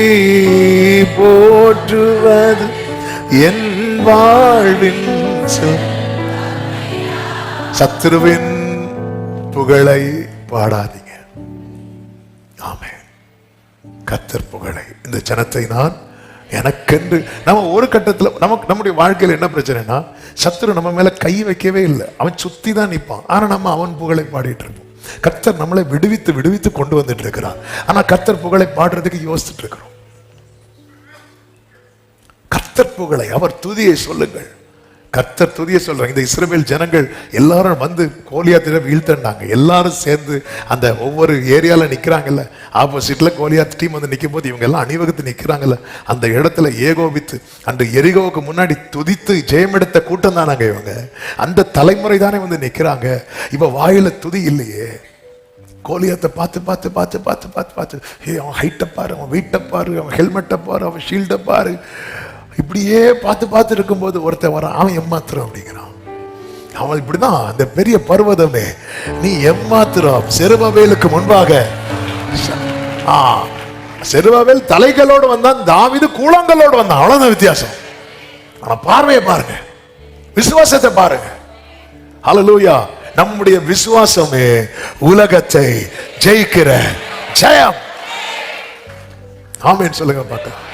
போற்றுவது என் வாழ்வின். சத்ருவின் புகழை பாடாதீங்க. ஆமென். கர்த்தர் புகழை. இந்த ஜனத்தை நான் எனக்கென்று. நம்ம ஒரு கட்டத்தில் நம்முடைய வாழ்க்கையில் என்ன பிரச்சனைனா, சத்துரு நம்ம மேல கை வைக்கவே இல்லை. அவன் சுத்தி தான் நிற்பான். ஆனா நம்ம அவன் புகழை பாடிட்டு இருப்போம். கர்த்தர் நம்மளை விடுவித்து விடுவித்து கொண்டு வந்துட்டு இருக்கிறார். ஆனா கர்த்தர் புகழை பாடுறதுக்கு யோசிச்சுட்டு இருக்கிறோம். கர்த்தர் புகழை, அவர் துதியை சொல்லுங்கள். கர்த்தர் துதியை சொல்றாங்க. இந்த இஸ்ரவேல் ஜனங்கள் எல்லாரும் வந்து கோலியாத்தில வீழ்த்தண்டாங்க. எல்லாரும் சேர்ந்து அந்த ஒவ்வொரு ஏரியால நிக்கிறாங்கல்ல, ஆப்போசிட்ல கோலியாத் டீம் வந்து நிற்கும் போது இவங்க எல்லாம் அணிவகுத்து நிக்கிறாங்கல்ல, அந்த இடத்துல ஏகோபித்து அன்று எரிகோவுக்கு முன்னாடி துதித்து ஜெயமெடுத்த கூட்டம் தானாங்க இவங்க. அந்த தலைமுறை தானே வந்து நிக்கிறாங்க. இப்ப வாயில துதி இல்லையே. கோலியாத்தை பார்த்து பார்த்து பார்த்து பார்த்து பார்த்து பார்த்து அவன் ஹைட்டை பாரு, அவன் வெயிட்டை பாரு, அவன் ஹெல்மெட்டை பாரு, அவன் ஷீல்டை பாரு, இப்படியே பார்த்து பார்த்து இருக்கும்போது ஒருத்தன் வரான், அவன் எம்மாத்திரம் அப்படிங்கிறான். அவன் இப்படிதான். அந்த பெரிய பர்வதமே நீ எம்மாத்திரம். செருபாபேலுக்கு முன்பாக செருபாபேல் தலைகளோடு வந்தான், தாவீது கூழங்களோடு வந்தான். அவ்வளவுதான் வித்தியாசம். ஆனா பார்வையை பாருங்க, விசுவாசத்தை பாருங்க. ஹல்லேலூயா. நம்முடைய விசுவாசமே உலகத்தை ஜெயிக்கிற ஜெயம். ஆமென் சொல்லுங்க பார்க்கலாம்.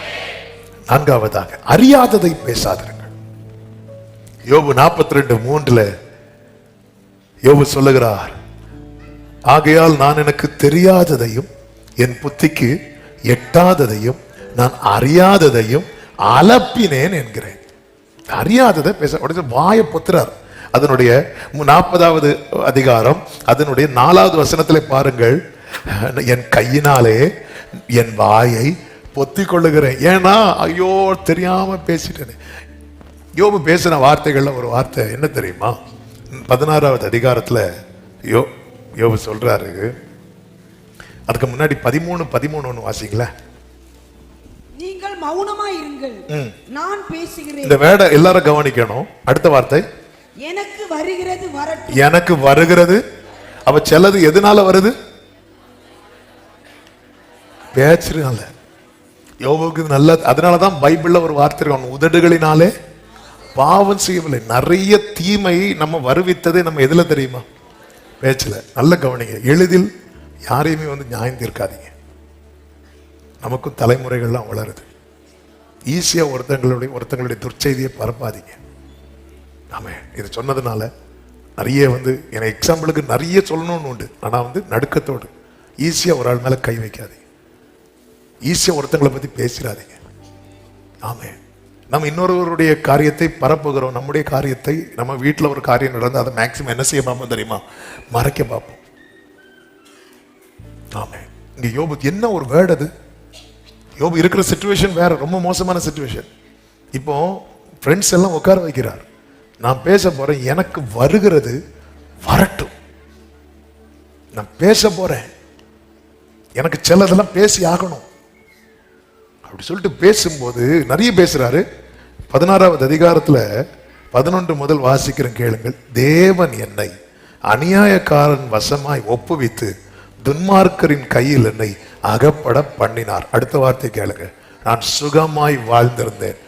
நான்காவதாக, அறியாததை பேசாதிருங்கள். யோபு 42:3 யோபு சொல்லுகிறார், ஆகையால் நான் எனக்கு தெரியாததையும் என் புத்திக்கு எட்டாததையும் நான் அறியாததையும் அலப்பினேன் என்கிறேன். அறியாததை பேச வாய பொத்துறார். அதனுடைய 40வது அதிகாரம் அதனுடைய 4வது வசனத்திலே பாருங்கள், என் கையினாலே என் வாயை பொத்திக் கொள்ளுகிறேன். ஏன்னா ஐயோ தெரியாம பேசிட்டேன். யோபு பேசின வார்த்தைகள்ல ஒரு வார்த்தை என்ன தெரியுமா? 16வது அதிகாரத்துல யோபு சொல்றாரு. அதுக்கு முன்னாடி 13:13 வாசிங்களா. நீங்கள் மௌனமா இருங்கள், நான் பேசுகிறேன். இந்த வேர்டை எல்லாரும் கவனிக்கணும். அடுத்த வார்த்தை, எனக்கு வருகிறது வரட்டும். எனக்கு வருகிறது. அவ சிலது எதனால வருது? பேச்சுனால. யோபுக்கு நல்ல. அதனாலதான் பைபிள்ல ஒரு வார்த்தை இருக்கு, உதடுகளினாலே பாவம் செய்யவில்லை. நிறைய தீமை நம்ம வருவித்ததே நம்ம எதுல தெரியுமா? பேச்சுல. நல்ல கவனிங்க. எளிதில் யாரையுமே வந்து நியாயம் தீர்க்காதீங்க. நமக்கும் தலைமுறைகள்லாம் வளருது. ஈஸியா ஒருத்தங்களுடைய துர்ச்செய்தியை பரப்பாதீங்க. ஆமே. இது சொன்னதுனால நிறைய வந்து எனக்கு எக்ஸாம்பிளுக்கு நிறைய சொல்லணும்னு உண்டு. ஆனா வந்து நடுக்கத்தோடு ஈஸியா ஒரு ஆள் மேல கை வைக்காதீங்க. ஈஸியா ஒருத்தங்களை பத்தி பேசிடாதீங்க. ஆமே. நம்ம இன்னொருவருடைய காரியத்தை பரப்புகிறோம். நம்முடைய காரியத்தை, நம்ம வீட்டில் ஒரு காரியம் நடந்து அதை மேக்சிமம் என்ன செய்ய பார்ப்போம் தெரியுமா? மறைக்க பார்ப்போம். ஆமே. இங்க யோபுக்கு என்ன ஒரு வேர்டு அது? யோபு இருக்கிற சிச்சுவேஷன் வேற, ரொம்ப மோசமான சிச்சுவேஷன். இப்போ ஃப்ரெண்ட்ஸ் எல்லாம் உட்கார வைக்கிறார். நான் பேச போறேன், எனக்கு வருகிறது வரட்டும். நான் பேச போறேன், எனக்கு சிலதெல்லாம் பேசி ஆகணும் அப்படி சொல்லிட்டு பேசும்போது நிறைய பேசுறாரு. 16வது அதிகாரத்துல 11 முதல் வாசிக்கிறேன் கேளுங்கள். தேவன் என்னை அநியாயக்காரன் வசமாய் ஒப்புவித்து துன்மார்க்கரின் கையில் என்னை அகப்பட பண்ணினார். அடுத்த வார்த்தை கேளுங்க. நான் சுகமாய் வாழ்ந்திருந்தேன்,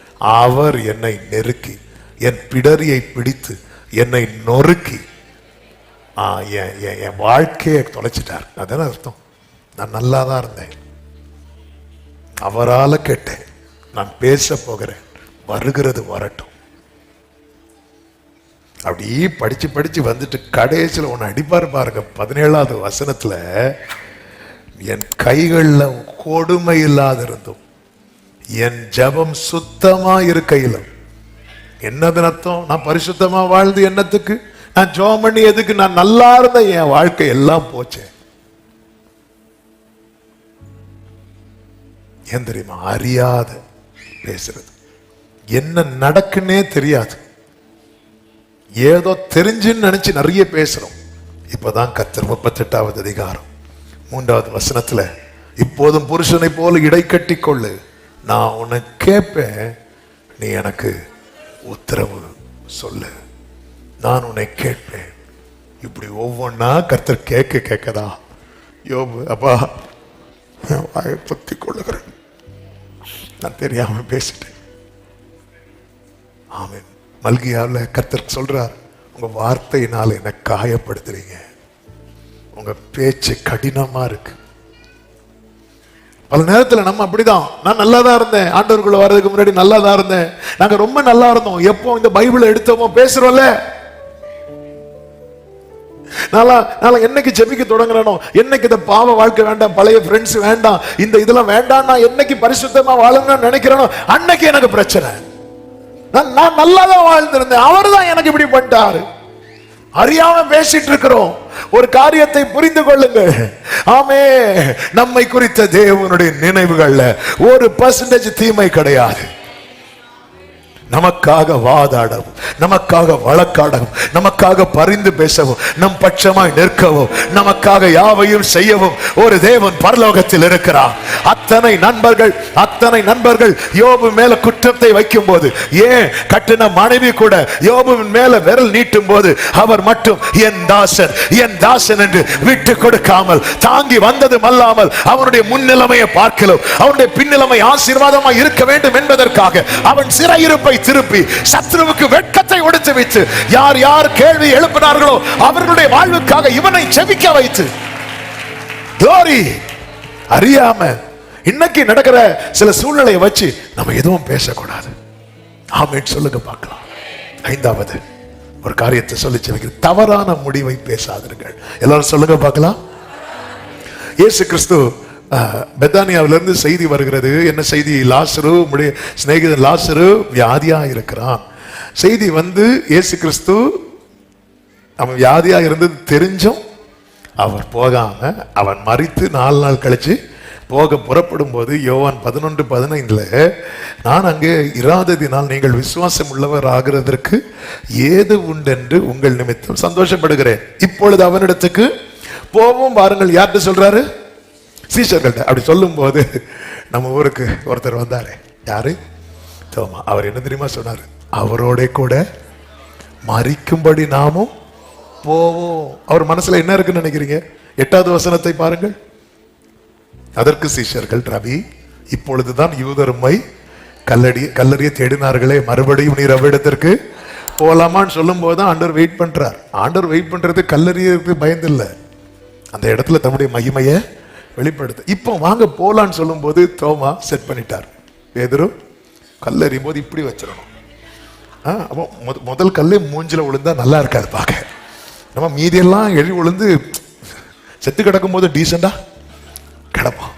அவர் என்னை நெருக்கி என் பிடரியை பிடித்து என்னை நொறுக்கி என் வாழ்க்கையை தொலைச்சிட்டார். அதான அர்த்தம். நான் நல்லா தான் இருந்தேன், அவரால் கேட்டேன். நான் பேச போகிறேன், வருகிறது வரட்டும். அப்படியே படிச்சு படிச்சு வந்துட்டு கடைசியில் ஒன்று அடிப்பார் பாருங்க. 17வது வசனத்துல, என் கைகள்ல கொடுமை இல்லாத இருந்தும் என் ஜெபம் சுத்தமா இருக்கையிலும். என்னது அர்த்தம்? நான் பரிசுத்தமா வாழ்ந்து என்னத்துக்கு? நான் ஜெபம் பண்ணி எதுக்கு? நான் நல்லா இருந்த என் வாழ்க்கை எல்லாம் போச்சு. ஏன் தெரியுமா? அறியாத பேசுறது, என்ன நடக்குன்னே தெரியாது, ஏதோ தெரிஞ்சுன்னு நினைச்சு நிறைய பேசுறோம். இப்பதான் கர்த்தர் 38வது அதிகாரம் 3வது வசனத்துல, இப்போதும் புருஷனை போல இடை கட்டி கொள்ளு, நான் உன்னை கேட்பேன், நீ எனக்கு உத்தரவு சொல்லு, நான் உன்னை கேட்பேன். இப்படி ஒவ்வொன்னா கர்த்தர் கேட்க கேட்கதா யோபு, அப்பா வாயை பொத்தி கொள்ளுகிறேன், நான் தெரியாம பேசிட்டேன். ஆமென். மல்கியாவில் கர்த்தர் சொல்றார், உங்க வார்த்தையினால என்ன காயப்படுத்துறீங்க, உங்க பேச்சு கடினமா இருக்கு. பல நேரத்துல நம்ம அப்படிதான். நான் நல்லா தான் இருந்தேன், ஆண்டவருக்குள்ள வர்றதுக்கு முன்னாடி நல்லா தான் இருந்தேன், நாங்க ரொம்ப நல்லா இருந்தோம். எப்போ இந்த பைபிளை எடுத்தோமோ பேசுறோம்ல, நான் என்னைக்கு ஜெபிக்க தொடங்குறேனோ, என்னைக்கு இந்த பாவ வாழ்க்கை வேண்டாம், பழைய ஃப்ரெண்ட்ஸ் வேண்டாம், இந்த இதெல்லாம் வேண்டாம், நான் என்னைக்கு பரிசுத்தமா வாழணும்னு நினைக்கிறேனோ அன்னைக்கு எனக்கு பிரச்சனை. நான் நல்லா தான் வாழ்ந்திருந்தேன், அவர் தான் எனக்கு இப்படி பண்ணிட்டாரு. அறியாம பேசிட்டு இருக்கிறோம். ஒரு காரியத்தை புரிந்து கொள்ளுங்கள். ஆமே, நம்மை குறித்த தேவனுடைய நினைவுகள்ல 1% தீமை கிடையாது. நமக்காக வாதாடவும், நமக்காக வழக்காடவும், நமக்காக பரிந்து பேசவும், நம் பட்சமாய் நிற்கவும், நமக்காக யாவையும் செய்யவும் ஒரு தேவன் பரலோகத்தில் இருக்கிறார். அத்தனை நண்பர்கள் யோபு மேல குற்றத்தை வைக்கும் போது, ஏன் கட்டின மனைவி கூட யோபுவின் மேல விரல் நீட்டும் போது, அவர் மட்டும் என் தாசன் என்று விட்டு கொடுக்காமல் தாங்கி வந்ததும் அல்லாமல், அவனுடைய முன்னிலைமையை பார்க்கலாம், அவனுடைய பின்னிலைமை ஆசீர்வாதமாக இருக்க வேண்டும் என்பதற்காக அவன் சிறையிருப்பை திருப்பி சத்ருவுக்கு வெட்கத்தை ஒடுத்து வைத்து, யார் யார் கேள்வி எழுப்பினார்களோ அவர்களுடைய வாழ்வுக்காக இவனை ஜெபிக்க வைத்து, glory. அறியாம இன்னைக்கு நடக்கிற சில சூழ்நிலையை வச்சு நம்ம எதுவும் பேசக்கூடாது. ஆமென் சொல்லுங்க பார்க்கலாம். 5வது ஒரு காரியத்தை சொல்லி ஜெபிக்கிறேன். தவறான முடிவை பேசாதீர்கள். எல்லாரும் சொல்லுங்க பார்க்கலாம். இயேசு கிறிஸ்து பெத்தானியாவிலிருந்து செய்தி வருகிறது. என்ன செய்தி? லாசரு, உம்முடைய சிநேகிதன் லாசரு வியாதியா இருக்கிறான். செய்தி வந்து இயேசு கிறிஸ்து அவன் வியாதியா இருந்தது தெரிஞ்சும் அவர் போகாம, அவன் மரித்து 4 நாள் கழிச்சு போக புறப்படும் போது, யோவான் 11:15, நான் அங்கே இராததினால் நீங்கள் விசுவாசம் உள்ளவர் ஆகிறதற்கு ஏது உண்டென்று உங்கள் நிமித்தம் சந்தோஷப்படுகிறேன். இப்பொழுது அவனிடத்துக்கு போவோம் பாருங்கள். யார்கிட்ட சொல்றாரு? சீஷர்கள்ட்ட. அப்படி சொல்லும் போது நம்ம ஊருக்கு ஒருத்தர் வந்தாரு. யாரு? தோமா. அவர் என்ன தெரியுமா சொன்னாரு? அவரோட கூட மரிக்கும்படி நாமும் போவோம். அவர் மனசுல என்ன இருக்குன்னு நினைக்கிறீங்க? 8வது வசனத்தை பாருங்கள். அதற்கு சீஷர்கள், ரவி, இப்பொழுதுதான் யூதர் உம்மை கல்லறிய தேடினார்களே, மறுபடியும் நீர் அவ்விடத்திற்கு போலாமான்னு சொல்லும் போதுதான் ஆண்டவர் வெயிட் பண்றார். ஆண்டவர் வெயிட் பண்றது கல்லறியருக்கு பயந்து இல்லை, அந்த இடத்துல தம்முடைய மகிமையை வெளிப்படுத்து. இப்போ வாங்க போலான்னு சொல்லும் போது தோமா செட் பண்ணிட்டார். பேதுரு கல்லறியும் போது இப்படி வச்சிடணும். அப்போ முதல் கல்லே மூஞ்சில விழுந்தா நல்லா இருக்காது பார்க்க. நம்ம மீதியெல்லாம் எழுதி விழுந்து செத்து கிடக்கும் போது டீசெண்டா கிடப்போம்.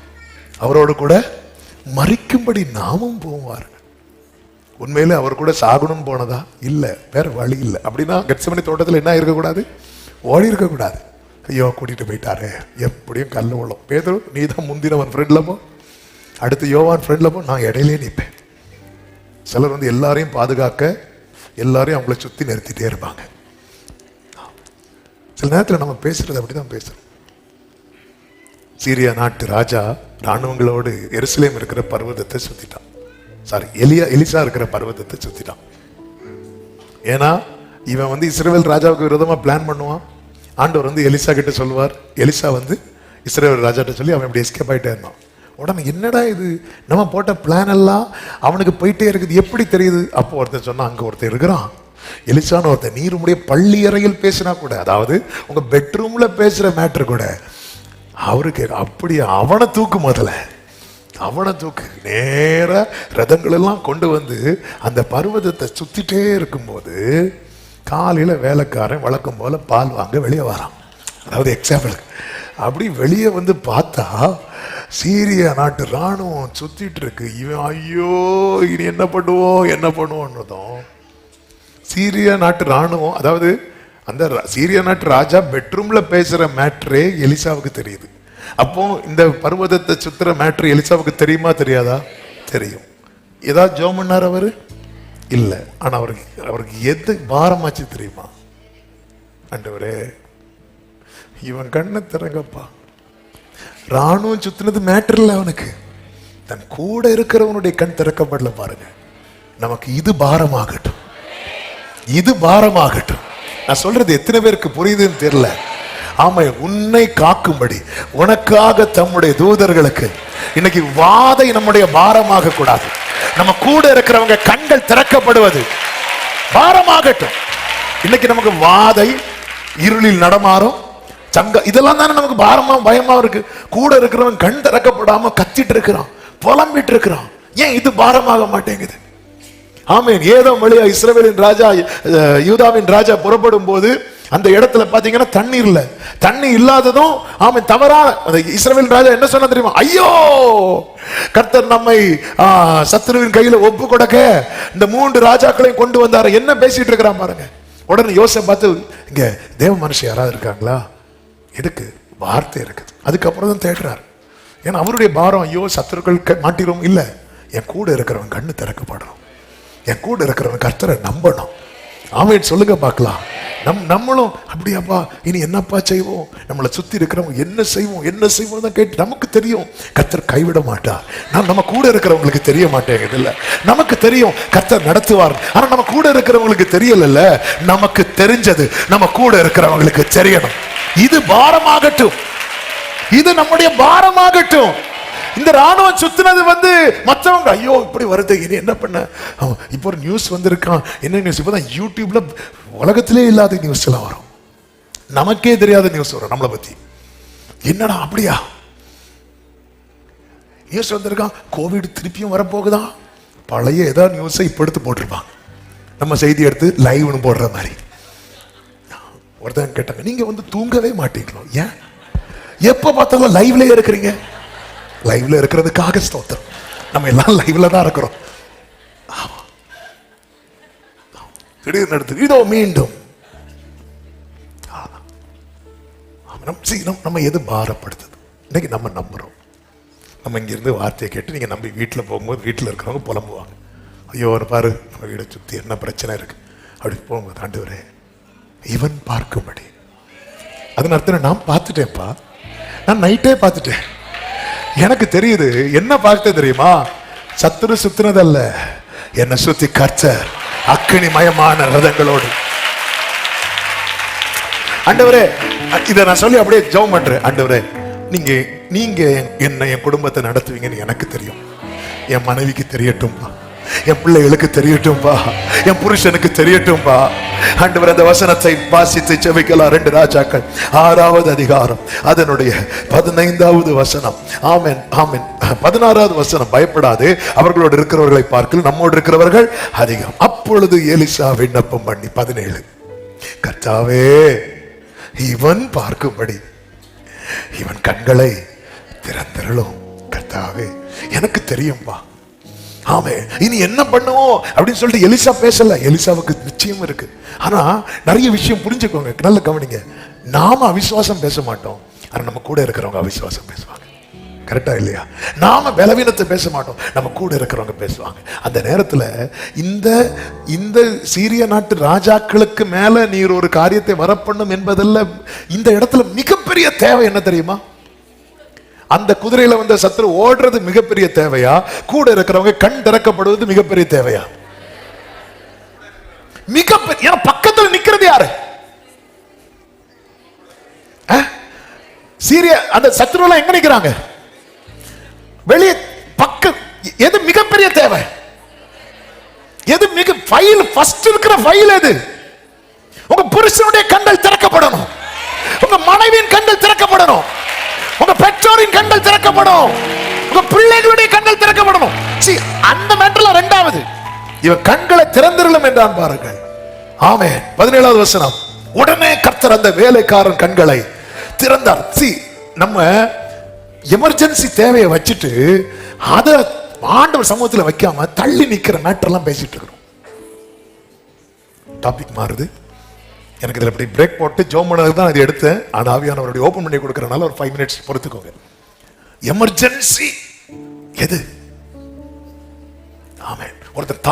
அவரோடு கூட மரிக்கும்படி நாமும் போவார். உண்மையிலே அவர் கூட சாகணும் போனதா? இல்லை, வேற வழி இல்லை. அப்படின்னா கெத்செமனி தோட்டத்தில் என்ன இருக்கக்கூடாது? ஓடி இருக்கக்கூடாது. ஐயோ கூட்டிட்டு போயிட்டாரு, எப்படியும் கல்லு விழும். பேதுரு, நீ தான் முந்தினவன் ஃப்ரெண்ட்ல போ, அடுத்து யோவான் ஃப்ரெண்ட்ல போ, நான் இடையிலே நிற்பேன். சிலர் வந்து எல்லாரையும் பாதுகாக்க எல்லாரையும் அவங்கள சுத்தி நிறுத்திட்டே இருப்பாங்க. சில நேரத்தில் நம்ம பேசுறது அப்படிதான் பேசுறோம். சீரியா நாட்டு ராஜா ராணுவங்களோடு எருசலேம் இருக்கிற பர்வதத்தை சுத்திட்டான். எலிசா இருக்கிற பர்வதத்தை சுத்திட்டான். ஏன்னா இவன் வந்து இஸ்ரவேல் ராஜாவுக்கு விரோதமா பிளான் பண்ணுவான். ஆண்டவர் வந்து எலிசா கிட்ட சொல்லுவார். எலிசா வந்து இஸ்ரவேல் ராஜாட்ட சொல்லி அவன் இப்படி எஸ்கேப் ஆயிட்டே இருந்தான். உடனே என்னடா இது, நம்ம போட்ட பிளான் எல்லாம் அவனுக்கு போயிட்டே இருக்குது, எப்படி தெரியுது? அப்போ ஒருத்தன் சொன்னா, அங்க ஒருத்தன் இருக்கிறான் எலிசான்னு ஒருத்தன், நீர் உடைய பள்ளி அறையில் பேசினா கூட, அதாவது உங்க பெட்ரூம்ல பேசுற மேட்ரு கூட அவருக்கு அப்படியே அவனை தூக்கு, முதல்ல அவனை தூக்கு. நேர ரதங்கள் எல்லாம் கொண்டு வந்து அந்த பர்வதத்தை சுத்திட்டே இருக்கும்போது காலையில வேலைக்காரன் வழக்கம் போல பால் வாங்க வெளியே வரான். அதாவது எக்ஸாம்பிளுக்கு அப்படி வெளியே வந்து பார்த்தா சீரிய நாட்டு ராணுவம் சுத்திட்டு இருக்கு. இவன் ஐயோ இனி என்ன பண்ணுவோம். சீரிய நாட்டு ராணுவம், அதாவது அந்த சீரிய நாட்டு ராஜா பெட்ரூம்ல பேசுற மேட்ரே எலிசாவுக்கு தெரியுது. அப்போ இந்த பர்வதத்தை சுத்துற மேட்ரு எலிசாவுக்கு தெரியுமா தெரியாதா? தெரியும். ஏதாவது ஜோம் பண்ணார் அவரு? இல்ல. ஆனா அவருக்கு எது பாரமாச்சு தெரியுமா? ஆண்டவரே இவன் கண்ணை திறங்கப்பா. ராணுவம் சுத்தினது மேட்டர் இல்ல அவனுக்கு, தன் கூட இருக்கிறவனுடைய கண் திறக்கப்படல பாருங்க. நமக்கு இது பாரமாகட்டும், இது பாரமாகட்டும். நான் சொல்றது எத்தனை பேருக்கு புரியுதுன்னு தெரியல. ஆமா, உன்னை காக்கும்படி உனக்காக தம்முடைய தூதர்களுக்கு இன்னைக்கு வாதை நம்முடைய பாரமாக கூடாது. நம்ம கூட இருக்கிறவங்க கண்கள் திறக்கப்படுவது பாரமாகட்டும். இன்னைக்கு நமக்கு வாதை, இருளில் நடமாறும் சங்க, இதெல்லாம் தானே நமக்கு பாரமா பயமா இருக்கு. கூட இருக்கிறவன் கண் திறக்கப்படாம கத்திட்டு இருக்கிறான், புலம்பிட்டு இருக்கிறான். ஏன் இது பாரமாக மாட்டேங்குது? ஆமேன். ஏதோ வழியா இஸ்ரவேலின் ராஜா, யூதாவின் ராஜா புறப்படும் போது அந்த இடத்துல பாத்தீங்கன்னா தண்ணீர் இல்ல. தண்ணி இல்லாததும் ஆமேன் தவறா இஸ்ரவேல் ராஜா என்ன சொன்ன தெரியுமா? ஐயோ, கர்த்தர் நம்மை சத்துருவின் கையில ஒப்பு கொடுக்க இந்த 3 ராஜாக்களையும் கொண்டு வந்தாரு. என்ன பேசிட்டு இருக்கிறான் பாருங்க. உடனே யோசனை பார்த்து, இங்க தேவ மனுஷன் யாராவது இருக்காங்களா? எதுக்கு? வார்த்தை இருக்குது. அதுக்கப்புறம் தான் தேடுறாரு. ஏன்னா அவருடைய பாரம், ஐயோ சத்துருக்கள் மாட்டிரும் இல்ல, என் கூட இருக்கிறவன் கண்ணு திறக்கப்படுறோம், என் கூட இருக்கிறவன் கர்த்தரை நம்பணும். ஆமென் சொல்லுங்க பார்க்கலாம். நம்மளும் அப்படியாப்பா இனி என்னப்பா செய்வோம், நம்மளை சுத்தி இருக்கிறவங்க என்ன செய்வோம் தான் கேட்டு நமக்கு தெரியும் கர்த்தர் கைவிட மாட்டார். நம்ம கூட இருக்கிறவங்களுக்கு தெரிய மாட்டேங்குது இல்ல, நமக்கு தெரியும் கர்த்தர் நடத்துவார். ஆனா நம்ம கூட இருக்கிறவங்களுக்கு தெரியல. நமக்கு தெரிஞ்சது நம்ம கூட இருக்கிறவங்களுக்கு தெரியணும். இது பாரமாகட்டும், இது நம்முடைய பாரமாகட்டும். இந்த ராணுவம் சுத்தினது வந்து மற்றவங்க ஐயோ இப்படி வருது, இனி என்ன பண்ண. இப்போ ஒரு நியூஸ் வந்திருக்கான். என்ன நியூஸ்? இப்பதான் யூடியூப்ல உலகத்திலே இல்லாத நியூஸ் எல்லாம் வரும், நமக்கே தெரியாத நியூஸ் வரும் நம்மளை பத்தி. என்னடா அப்படியா நியூஸ் வந்திருக்கான்? கோவிட் திருப்பியும் வரப்போகுதான். பழைய ஏதாவது நியூஸை இப்ப எடுத்து போட்டிருப்பாங்க, நம்ம செய்தி எடுத்து லைவ்னு போடுற மாதிரி. ஒருத்தன் கேட்டாங்க, நீங்க வந்து தூங்கவே மாட்டீங்களோ? ஏன் எப்ப பார்த்தாலும் லைவ்லயே இருக்கிறீங்க? லைவ்ல இருக்கிறதுக்காக ஸ்தோத்திரம். நம்ம எல்லாம் லைவ்ல தான் இருக்கிறோம். திடீர்னு எடுத்து இதோ மீண்டும் நம்ம எது பாரப்படுத்துது? இன்னைக்கு நம்ம நம்புறோம். நம்ம இங்கிருந்து வார்த்தையை கேட்டு நீங்க நம்பி வீட்டில் போகும்போது வீட்டில் இருக்கிறவங்க புலம்புவாங்க, ஐயோ பாரு நம்ம வீடை சுத்தி என்ன பிரச்சனை இருக்கு. அப்படி போகும்போது ஆண்டவரே இவன் பார்க்கும்படி, அதன் அர்த்தம் நான் பார்த்துட்டேன்ப்பா, நான் நைட்டே பார்த்துட்டேன், எனக்கு தெரியுது. என்ன பார்த்த தெரியுமா? சத்துரு சுத்தினதல்ல, என்னை சுத்தி கர்த்தர் அக்கினிமயமான ரதங்களோடு. ஆண்டவரே இதை நான் சொல்லி அப்படியே ஜெபம் பண்றேன். ஆண்டவரே நீங்க என்ன என் குடும்பத்தை நடத்துவீங்கன்னு எனக்கு தெரியும். என் மனைவிக்கு தெரியட்டும்பா, என் பிள்ளைகளுக்கு தெரியட்டும்பா, என் புருஷனுக்கு தெரியட்டும்பா. ஆண்டவர் அந்த வசனத்தை வாசித்து செபிக்கலாம். 2 ராஜாக்கள் 6வது அதிகாரம் அதனுடைய 15வது வசனம். ஆமென் ஆமென். 16வது வசனம், பயப்படாது, அவர்களோடு இருக்கிறவர்களை பார்க்கல நம்மோடு இருக்கிறவர்கள் அதிகம். அப்பொழுது எலிசா விண்ணப்பம் பண்ணி 17, கர்த்தாவே இவன் பார்க்கும்படி இவன் கண்களை திறந்திரளும். கர்த்தாவே எனக்கு தெரியும்பா, ஆமே இனி என்ன பண்ணுவோம் அப்படின்னு சொல்லிட்டு எலிசா பேசல. எலிசாவுக்கு நிச்சயம் இருக்கு. ஆனா நிறைய விஷயம் புரிஞ்சுக்கோங்க, நல்ல கவனிங்க. நாம அவிசுவாசம் பேச மாட்டோம், ஆனா நம்ம கூட இருக்கிறவங்க அவிசுவாசம் பேசுவாங்க. கரெக்டா இல்லையா? நாம பலவீனத்தை பேச மாட்டோம், நம்ம கூட இருக்கிறவங்க பேசுவாங்க. அந்த நேரத்துல இந்த சீரிய நாட்டு ராஜாக்களுக்கு மேல நீர் ஒரு காரியத்தை வரப்பண்ணும் என்பதல்ல. இந்த இடத்துல மிகப்பெரிய தேவை என்ன தெரியுமா? அந்த குதிரையில வந்த சத்துரு ஓடுறது மிகப்பெரிய தேவையா, கூட இருக்கிறவங்க கண் திறக்கப்படுவது மிகப்பெரிய தேவையா? மிகப்பெரிய பக்கத்தில் நிக்கிறது யாரு? சீரிய அந்த சத்துருவெல்லாம் எங்க நிக்கிறாங்க? வெளியே பக்கம். எது மிகப்பெரிய தேவை? எது மிக ஃபைல் ஃபர்ஸ்ட் இருக்கிற ஃபைல் எது? உங்க புருஷனுடைய கண்கள் திறக்கப்படணும், உங்க மனைவியின் கண்கள் திறக்கப்படணும், உங்க பெற்றோரின் கண்கள் திறக்கப்படும், உங்க பிள்ளைகளுடைய கண்கள் திறக்கப்படணும். அந்த மேட்டர்ல இரண்டாவது இவன் கண்களை திறந்திரலும் என்றான் பாருங்கள். ஆமென். 17வது வசனம். உடனே கர்த்தர் அந்த வேலைக்காரன் கண்களை திறந்தார். நம்ம எமர்ஜென்சி தேவையை வச்சுட்டு அதை ஆண்டவர் சமூகத்தில் வைக்காம தள்ளி நிக்கிற மேட்டர்லாம் பேசிட்டு இருக்கிறோம். டாபிக் மாறுது. எனக்கு இதில் இப்படி பிரேக் போட்டு ஜோம் பண்ணது தான் இது எடுத்தேன். ஆனால் ஆவியானவருடைய ஓப்பன் பண்ணி கொடுக்கறனால ஒரு 5 minutes பொறுத்துக்கோங்க. எமர்ஜென்சி எது? ஆமென். ஒருத்தர்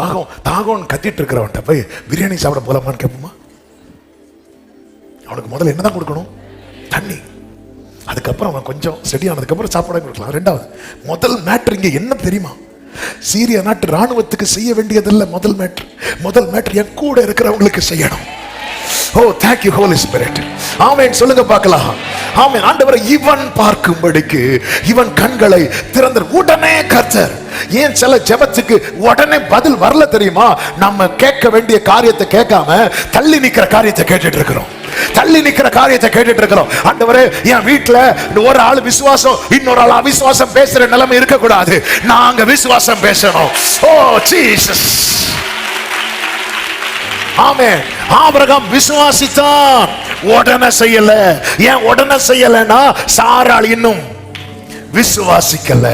தாகம் கத்திட்டு இருக்கிறவன்ட்ட போய் பிரியாணி சாப்பிட போலாமான்னு கேட்போமா? அவனுக்கு முதல்ல என்னதான் கொடுக்கணும்? தண்ணி. அதுக்கப்புறம் அவன் கொஞ்சம் செடியானதுக்கு அப்புறம் சாப்பாடு கொடுக்கலாம். ரெண்டாவது முதல் மேட்டர் இங்க என்ன தெரியுமா? சீரிய நாட்டு ராணுவத்துக்கு செய்ய வேண்டியதில்லை. முதல் மேட்டர் என் கூட இருக்கிறவங்களுக்கு செய்யணும். ஓ thank you Holy Spirit. ஆமென். சொல்லுங்க பார்க்கலாம். ஆமென். ஆண்டவரை இவன் பார்க்கும்படிக்கு இவன் கண்களை திறந்த உடனே கர்த்தர். ஏன் சில ஜெபத்துக்கு உடனே பதில் வரல தெரியுமா? நம்ம கேட்க வேண்டிய காரியத்தை கேட்காம தள்ளி நிக்கிற காரியத்தை கேட்டுட்டு இருக்கிறோம். ஆண்டவரே, என் வீட்டுல ஒரு ஆள் விசுவாசம் இன்னொரு ஆள் அவிசுவாசம் பேசுற நிலைமை இருக்க கூடாது. நாங்க விசுவாசம் பேசணும். ஓ ஜீசஸ். ஆமென். ஆபிரகாம் விசுவாசித்தான், உடனே செய்யல. ஏன் உடனே செய்யலன்னா சாராள் இன்னும் விசுவாசிக்கல.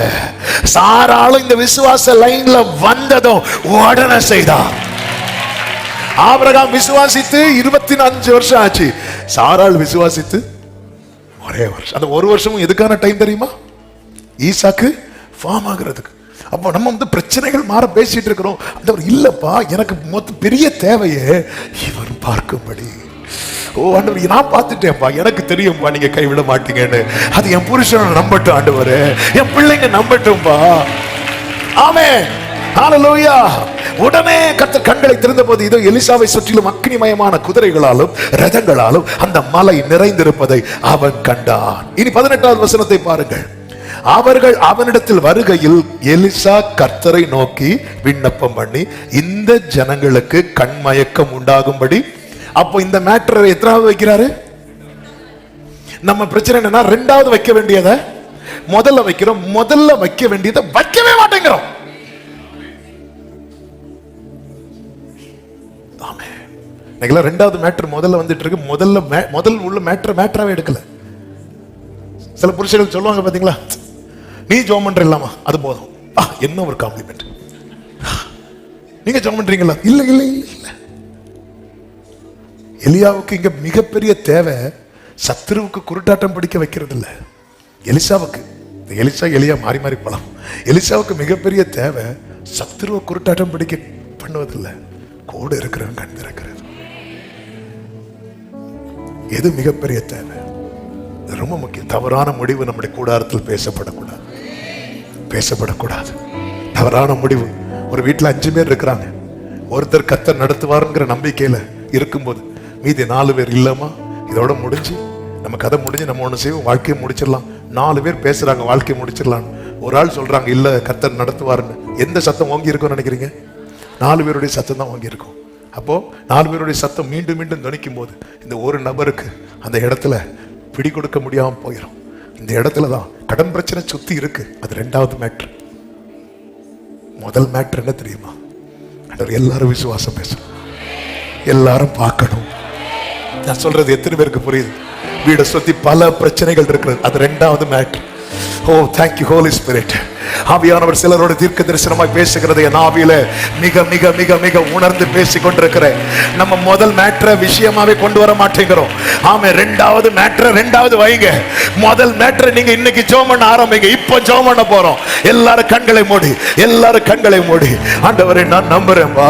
சாராளும் இந்த விசுவாச லைன்ல வந்ததும் உடனே செய்தார். ஆபிரகாம் விசுவாசித்து 25 வருஷம் ஆச்சு. சாராள் விசுவாசித்து ஒரே வருஷம். அந்த ஒரு வருஷமும் எதுக்கான டைம் தெரியுமா? ஈசாக்கு ஃபார்ம் ஆகிறதுக்கு. அப்போ நம்ம பிரச்சனைகள் மாற பேசிட்டு இருக்கிறோம். அந்த இல்லப்பா, எனக்கு பெரிய தேவையே இவன் பார்க்கும்படி. ஓ ஆண்டவர், நான் பார்த்துட்டேன்ப்பா, எனக்கு தெரியும்பா நீங்க கைவிட மாட்டீங்கன்னு. அது என் புருஷனை நம்பட்டும் ஆண்டவரே, என் பிள்ளைங்க நம்பட்டும்பா. ஆமென். ஹல்லேலூயா. உடனே கர்த்தர் கண்களை திறந்த போது இதோ எலிசாவை சுற்றிலும் அக்னிமயமான குதிரைகளாலும் ரதங்களாலும் அந்த மலை நிறைந்திருப்பதை அவன் கண்டான். இனி 18வது வசனத்தை பாருங்கள். அவர்கள் அவனிடத்தில் வருகையில் எலிசா கர்த்தரை நோக்கி விண்ணப்பம் பண்ணி இந்த ஜனங்களுக்கு கண்மயக்கம் உண்டாகும்படி. அப்போ இந்த மேட்டரை எத்தனாவது வைக்கிறாரு? நம்ம பிரச்சனை என்னன்னா, ரெண்டாவது வைக்க வேண்டியதை முதல்ல வைக்கிறோம், முதல்ல வைக்க வேண்டியதை வைக்கவே மாட்டேங்கிறோம். ரெண்டாவது மேட்டர் முதல்ல வந்துட்டு இருக்கு. முதல் உள்ள மேட்டராவே எடுக்கல. சில புருஷர்கள் சொல்லுவாங்க பாத்தீங்களா, நீ ஜெபம் பண்ற இல்லாமா, அது போதும். என்ன ஒரு காம்ப்ளிமெண்ட். நீங்க ஜெபம் பண்றீங்களா? இல்ல இல்ல இல்ல. எலியாவுக்கு இங்க மிகப்பெரிய தேவை சத்துருவுக்கு குருட்டாட்டம் பிடிக்க வைக்கிறது இல்ல. எலிசாவுக்கு, எலியா மாறி மாறி போலாம். எலிசாவுக்கு மிகப்பெரிய தேவை சத்துருவை குருட்டாட்டம் பிடிக்க பண்ணுவதில்லை, கூட இருக்கிறவன் கண் திறக்கிறது. எது மிகப்பெரிய தேவை? ரொம்ப முக்கியம். தவறான முடிவு நம்முடைய கூடாரத்தில் பேசப்படக்கூடாது. தவறான முடிவு. ஒரு வீட்டில் 5 பேர் இருக்கிறாங்க. ஒருத்தர் கர்த்தர் நடத்துவாருங்கிற நம்பிக்கையில இருக்கும்போது மீதி 4 பேர் இல்லமா, இதோட முடிஞ்சு நம்ம கதை முடிஞ்சு நம்ம ஒண்ணு செய்வோம், வாழ்க்கையை முடிச்சிடலாம். 4 பேர் பேசுறாங்க, வாழ்க்கையை முடிச்சிடலாம். ஒரு ஆள் சொல்றாங்க இல்ல கர்த்தர் நடத்துவாருன்னு. எந்த சத்தம் ஓங்கி இருக்கும்னு நினைக்கிறீங்க? 4 பேருடைய சத்தம் தான் ஓங்கி இருக்கும். அப்போ 4 பேருடைய சத்தம் மீண்டும் மீண்டும் துணிக்கும் போது இந்த ஒரு நபருக்கு அந்த இடத்துல பிடி கொடுக்க முடியாம போயிடும். இந்த இடத்துல தான் கடன் பிரச்சனை சுத்தி இருக்கு. அது ரெண்டாவது மேட்ரு. முதல் மேட்ரு என்ன தெரியுமா? எல்லாரும் விசுவாசம் பேசணும், எல்லாரும் பார்க்கணும். நான் சொல்றது எத்தனை பேருக்கு புரியுது? வீடை சுத்தி பல பிரச்சனைகள் இருக்கிறது, அது ரெண்டாவது matter. Oh thank you Holy Spirit. ஆவியானவர் சிலரோட தீர்க்க தரிசனமாய் பேசுகிறது என் ஆவியில மிக மிக மிக மிக உணர்ந்து பேசிக் கொண்டிருக்கிறேன். நம்ம முதல் மேட்டரை விஷயமாவே கொண்டு வர மாட்டேங்கிறோம். ஆமே, ரெண்டாவது மேட்டரை ரெண்டாவது வைங்க. முதல் மேட்டரை நீங்க இன்னைக்கு ஜெபம் பண்ண ஆரம்பிங்க. இப்போ ஜெபம் பண்ண போறோம். எல்லாரும் கண்களை மூடி. ஆண்டவரே நான் நம்புறேன்பா.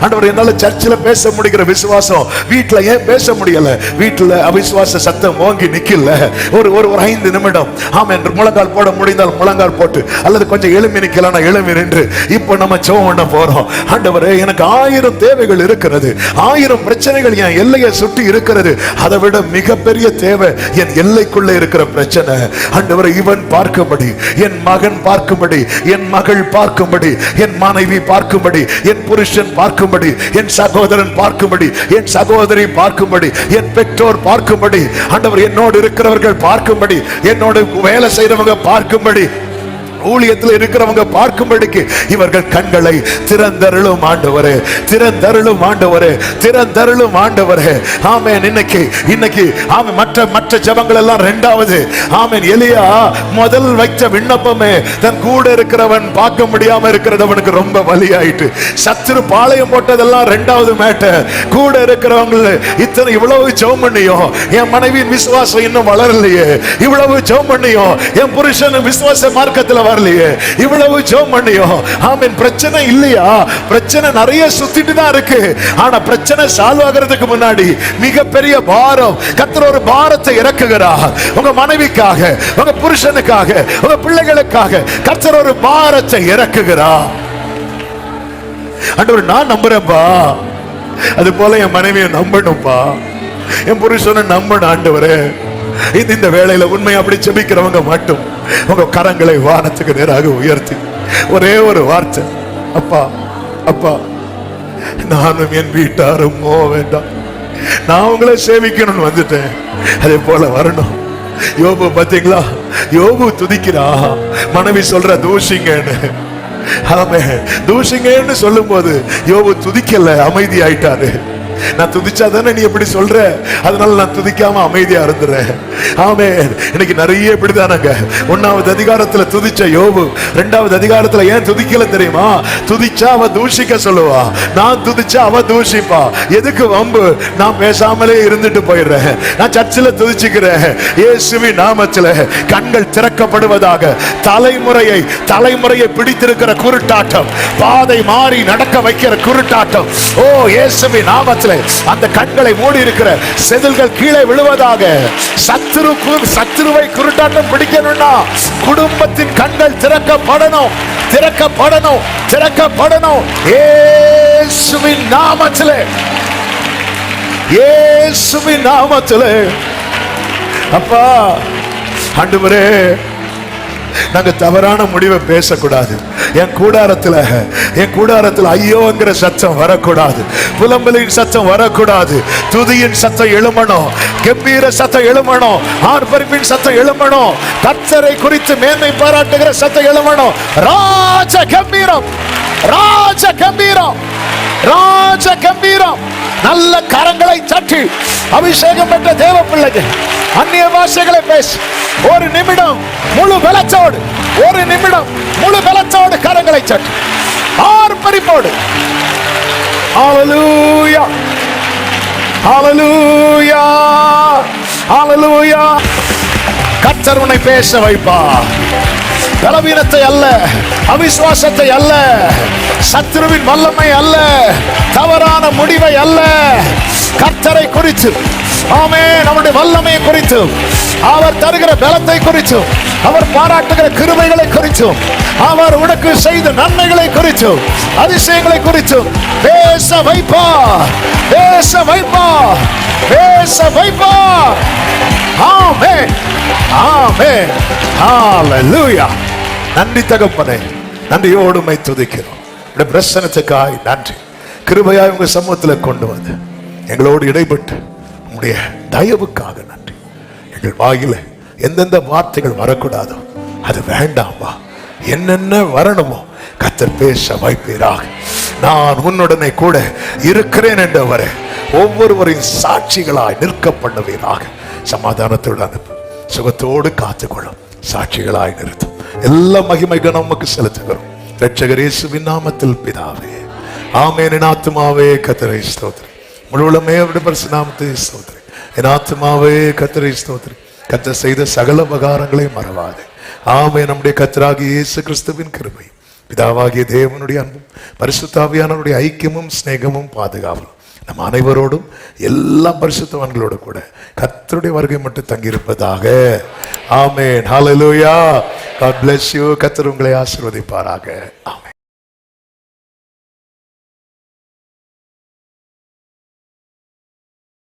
ஆண்டவரே என்னால சர்ச்சில் பேச முடிகிற விசுவாசம் வீட்டுல ஏன் பேச முடியல? வீட்டுல அவிசுவாச சத்தம் ஓங்கி நிக்கல. ஒரு 5 நிமிடம் ஆமே முழங்கால் போட முடிந்தால் முழங்கால் போட்டு, அல்லது அல்லது கொஞ்சம் எழும்பி நிக்கலாம், எழும்பி நின்று இப்போ நம்ம ஜெபம் பண்ண போறோம். ஆண்டவரே, எனக்கு 1000 தேவைகள் இருக்கிறது, 1000 பிரச்சனைகள் என் எல்லையை சுற்றி இருக்கிறது. அதை விட மிகப்பெரிய தேவை என் எல்லைக்குள்ள இருக்கிற பிரச்சனை. ஆண்டவரே, இவன் பார்க்கும்படி, என் மகன் பார்க்கும்படி, என் மகள் பார்க்கும்படி, என் மனைவி பார்க்கும்படி, என் புருஷன் பார்க்கும்படி, என் சகோதரன் பார்க்கும்படி, என் சகோதரி பார்க்கும்படி, என் பெற்றோர் பார்க்கும்படி, ஆண்டவர் என்னோடு இருக்கிறவர்கள் பார்க்கும்படி, என்னோடு வேலை செய்யறவங்க பார்க்கும்படி, ஊழியத்தில் இருக்கிறவங்க பார்க்கும்படிக்கு இவர்கள் கண்களை திறந்தருளும் ஆண்டவரே, திறந்தருளும் ஆண்டவரே, திறந்தருளும் ஆண்டவரே. ஆமென். இன்னைக்கு ஆமென். மற்ற ஜெபங்கள் எல்லாம் இரண்டாவது. ஆமென். எலியா முதல் வைத்த விண்ணப்பமே தன் கூட இருக்கிறவன் பார்க்க முடியாம இருக்கிறவனுக்கு ரொம்ப வலியாயிட்டு, சத்துரு பாளையம் போட்டதெல்லாம் இரண்டாவது மேட்டர். கூட இருக்கிறவங்க இத்தனை இவ்வளவு ஜெபம் பண்ணியும் என் மனைவியின் விசுவாசம் இன்னும் வளரலையே, இவ்வளவு ஜெபம் பண்ணியும் என் புருஷன் விசுவாச மார்க்கத்தில் வரலையே, இவ்வளவு ஜெபம் பண்ணியும் ஆமென். பிரச்சனை இல்லையா? பிரச்சனை நிறைய சுத்திட்டு தான் இருக்கு. ஆனா பிரச்சனை சால்வ் ஆகிறதுக்கு முன்னாடி மிகப்பெரிய பாரம், கர்த்தர் ஒரு பாரத்தை இறக்குகிறார். உங்க மனைவிக்காக, உங்க புருஷனுக்காக, உங்க பிள்ளைகளுக்காக கர்த்தர் ஒரு பாரத்தை இறக்குகிறார். ஆண்டவர், நான் நம்புறேன்பா, அது போல என் மனைவியை நம்பணும்பா, என் புருஷனை நம்பணும். ஆண்டவரே, இந்த வேளையில உண்மை அப்படி ஜெபிக்கிறவங்க மட்டும் உங்க கரங்களை வானத்துக்கு நேராக உயர்த்தி ஒரே ஒரு வார்த்தை, அப்பா அப்பா, நானும் என் வீட்டாரும் வேண்டாம், நான் உங்களை சேவிக்கணும்னு வந்துட்டேன், அதே போல வரணும். யோபு பாத்தீங்களா? யோபு துதிக்கிறா, மனைவி சொல்ற தூஷிங்கன்னு. ஆமென். தூஷிங்கன்னு சொல்லும் போது யோபு துதிக்கல, அமைதி ஆயிட்டாரு. நான் துதிச்சாதானே நீ எப்படி சொல்ற, அதனால நான் துதிக்காம அமைதியா இருந்துறேன். ஆமென். இன்னைக்கு நிறைய இப்படிதானங்க. 1வது அதிகாரத்துல துதிச்ச யோபு 2வது அதிகாரத்துல ஏன் துதிக்கல தெரியுமா? துதிச்சா அவ தூஷிக்க சொல்லுவா, நான் துதிச்சா அவ தூஷிப்பா. எதுக்கு வம்பு? நான் பேசாமலே இருந்துட்டு போயிடுறேன், நான் சர்ச்சில் துதிச்சுக்கிறேன். இயேசுவின் நாமத்திலே கண்கள் திறக்கப்படுவதாக. தலைமுறையை பிடித்திருக்கிற குருட்டாட்டம், பாதை மாறி நடக்க வைக்கிற குருட்டாட்டம், ஓ இயேசுவின் நாமத்திலே அந்த கண்களை மூடி இருக்கிற செதில்கள் கீழே விழுவதாக. சத்துருவை குருட்டாட்டம் பிடிக்கணும்னா குடும்பத்தின் கண்கள் திறக்கப்படணும், திறக்கப்படணும், திறக்கப்படணும். இயேசுவின் நாமத்திலே, இயேசுவின் நாமத்திலே. அப்பா ஆண்டவரே, நாங்க தவறான முடிவை பேசக்கூடாது. என் கூடாரத்தில் ஐயோங்கிற சத்தம் வரக்கூடாது, புலம்பலின் சத்தம் வரக்கூடாது. துதியின் சத்தம் எழுமணும், கம்பீர சத்தம் எழுமணும், ஆர்ப்பரிப்பின் சத்தம் எழுமணும், கர்த்தரை குறித்து மேன்மை பாராட்டுகிற சத்தம் எழுமணும். ராஜ கம்பீரம், ராஜ கம்பீரம், ராஜ கம்பீரம். நல்ல கரங்களை தட்டி அபிஷேகம் பெற்ற தேவ பிள்ளைகள் அந்நிய பாஷைகளை பேசி ஒரு நிமிடம் முழு பலத்தோடு, ஒரு நிமிடம் முழு பலத்தோடு கரங்களை தட்டி ஆர்ப்பரிப்போடு. ஹல்லேலூயா, ஹல்லேலூயா, ஹல்லேலூயா. கர்த்தர் உன்னை பேச வைப்பார். பலவீனத்தை அல்ல, அவிசுவாசத்தை அல்ல, சத்துருவின் வல்லமை அல்ல, தவறான முடிவை அல்ல, கர்த்தரை குறித்து, ஆமென், நம்முடைய வல்லமையை குறித்து, அவர் தருகிற பலத்தை குறித்து, அவர் பாராட்டுகிற கிருபைகளை குறித்து, அவர் உனக்கு செய்த நன்மைகளை குறித்து, அதிசயங்களை குறித்து பேச வைப்பார், பேச வைப்பார், பேச வைப்பார். ஆமென், ஆமென், ஹல்லேலூயா. நன்றி தகப்பனே, நன்றியோடு உம்மை துதிக்கிறோம். உம்முடைய பிரசன்னத்துக்காய் நன்றி. கிருபையாய் உங்க சமூகத்தில் கொண்டு வந்து எங்களோடு இடைப்பட்டு உம்முடைய தயவுக்காக நன்றி. எங்கள் வாயில எந்தெந்த வார்த்தைகள் வரக்கூடாதோ அது வேண்டாமா, என்னென்ன வரணுமோ கர்த்தர் பேச வைப்பீராக. நான் உன்னுடனே கூட இருக்கிறேன் என்றவரை ஒவ்வொருவரின் சாட்சிகளாய் நிற்க பண்ணுவீராக. சமாதானத்தோடு அனுப்பு, சுகத்தோடு காத்துக்கொள்ளும், சாட்சிகளாய் நிறுத்தும். எல்லா மகிமை கனம் உமக்கு செலுத்துகிறோம் இரட்சகர் இயேசுவின் நாமத்தில் பிதாவே, ஆமென். என் ஆத்துமாவே கர்த்தரை ஸ்தோத்திரி, முழுவதுமே அவருடைய பரிசுத்த நாமத்தை ஸ்தோத்திரி. என் ஆத்துமாவே கர்த்தரை ஸ்தோத்திரி, கர்த்தர் செய்த சகல உபகாரங்களை மறவாதே. ஆமென். நம்முடைய கர்த்தராகிய இயேசு கிறிஸ்துவின் கிருபை, பிதாவாகிய தேவனுடைய அன்பும், பரிசுத்த ஆவியானவருடைய ஐக்கியமும், சிநேகமும், பாதுகாவலும் நம்ம அனைவரோடும் எல்லா பரிசுத்தவான்களோட கூட கர்த்தருடைய வருகை மட்டும் தங்கியிருப்பதாக. ஆமென். ஹல்லேலூயா. God bless you. கர்த்தர் உங்களை ஆசீர்வதிப்பாராக. ஆமென்.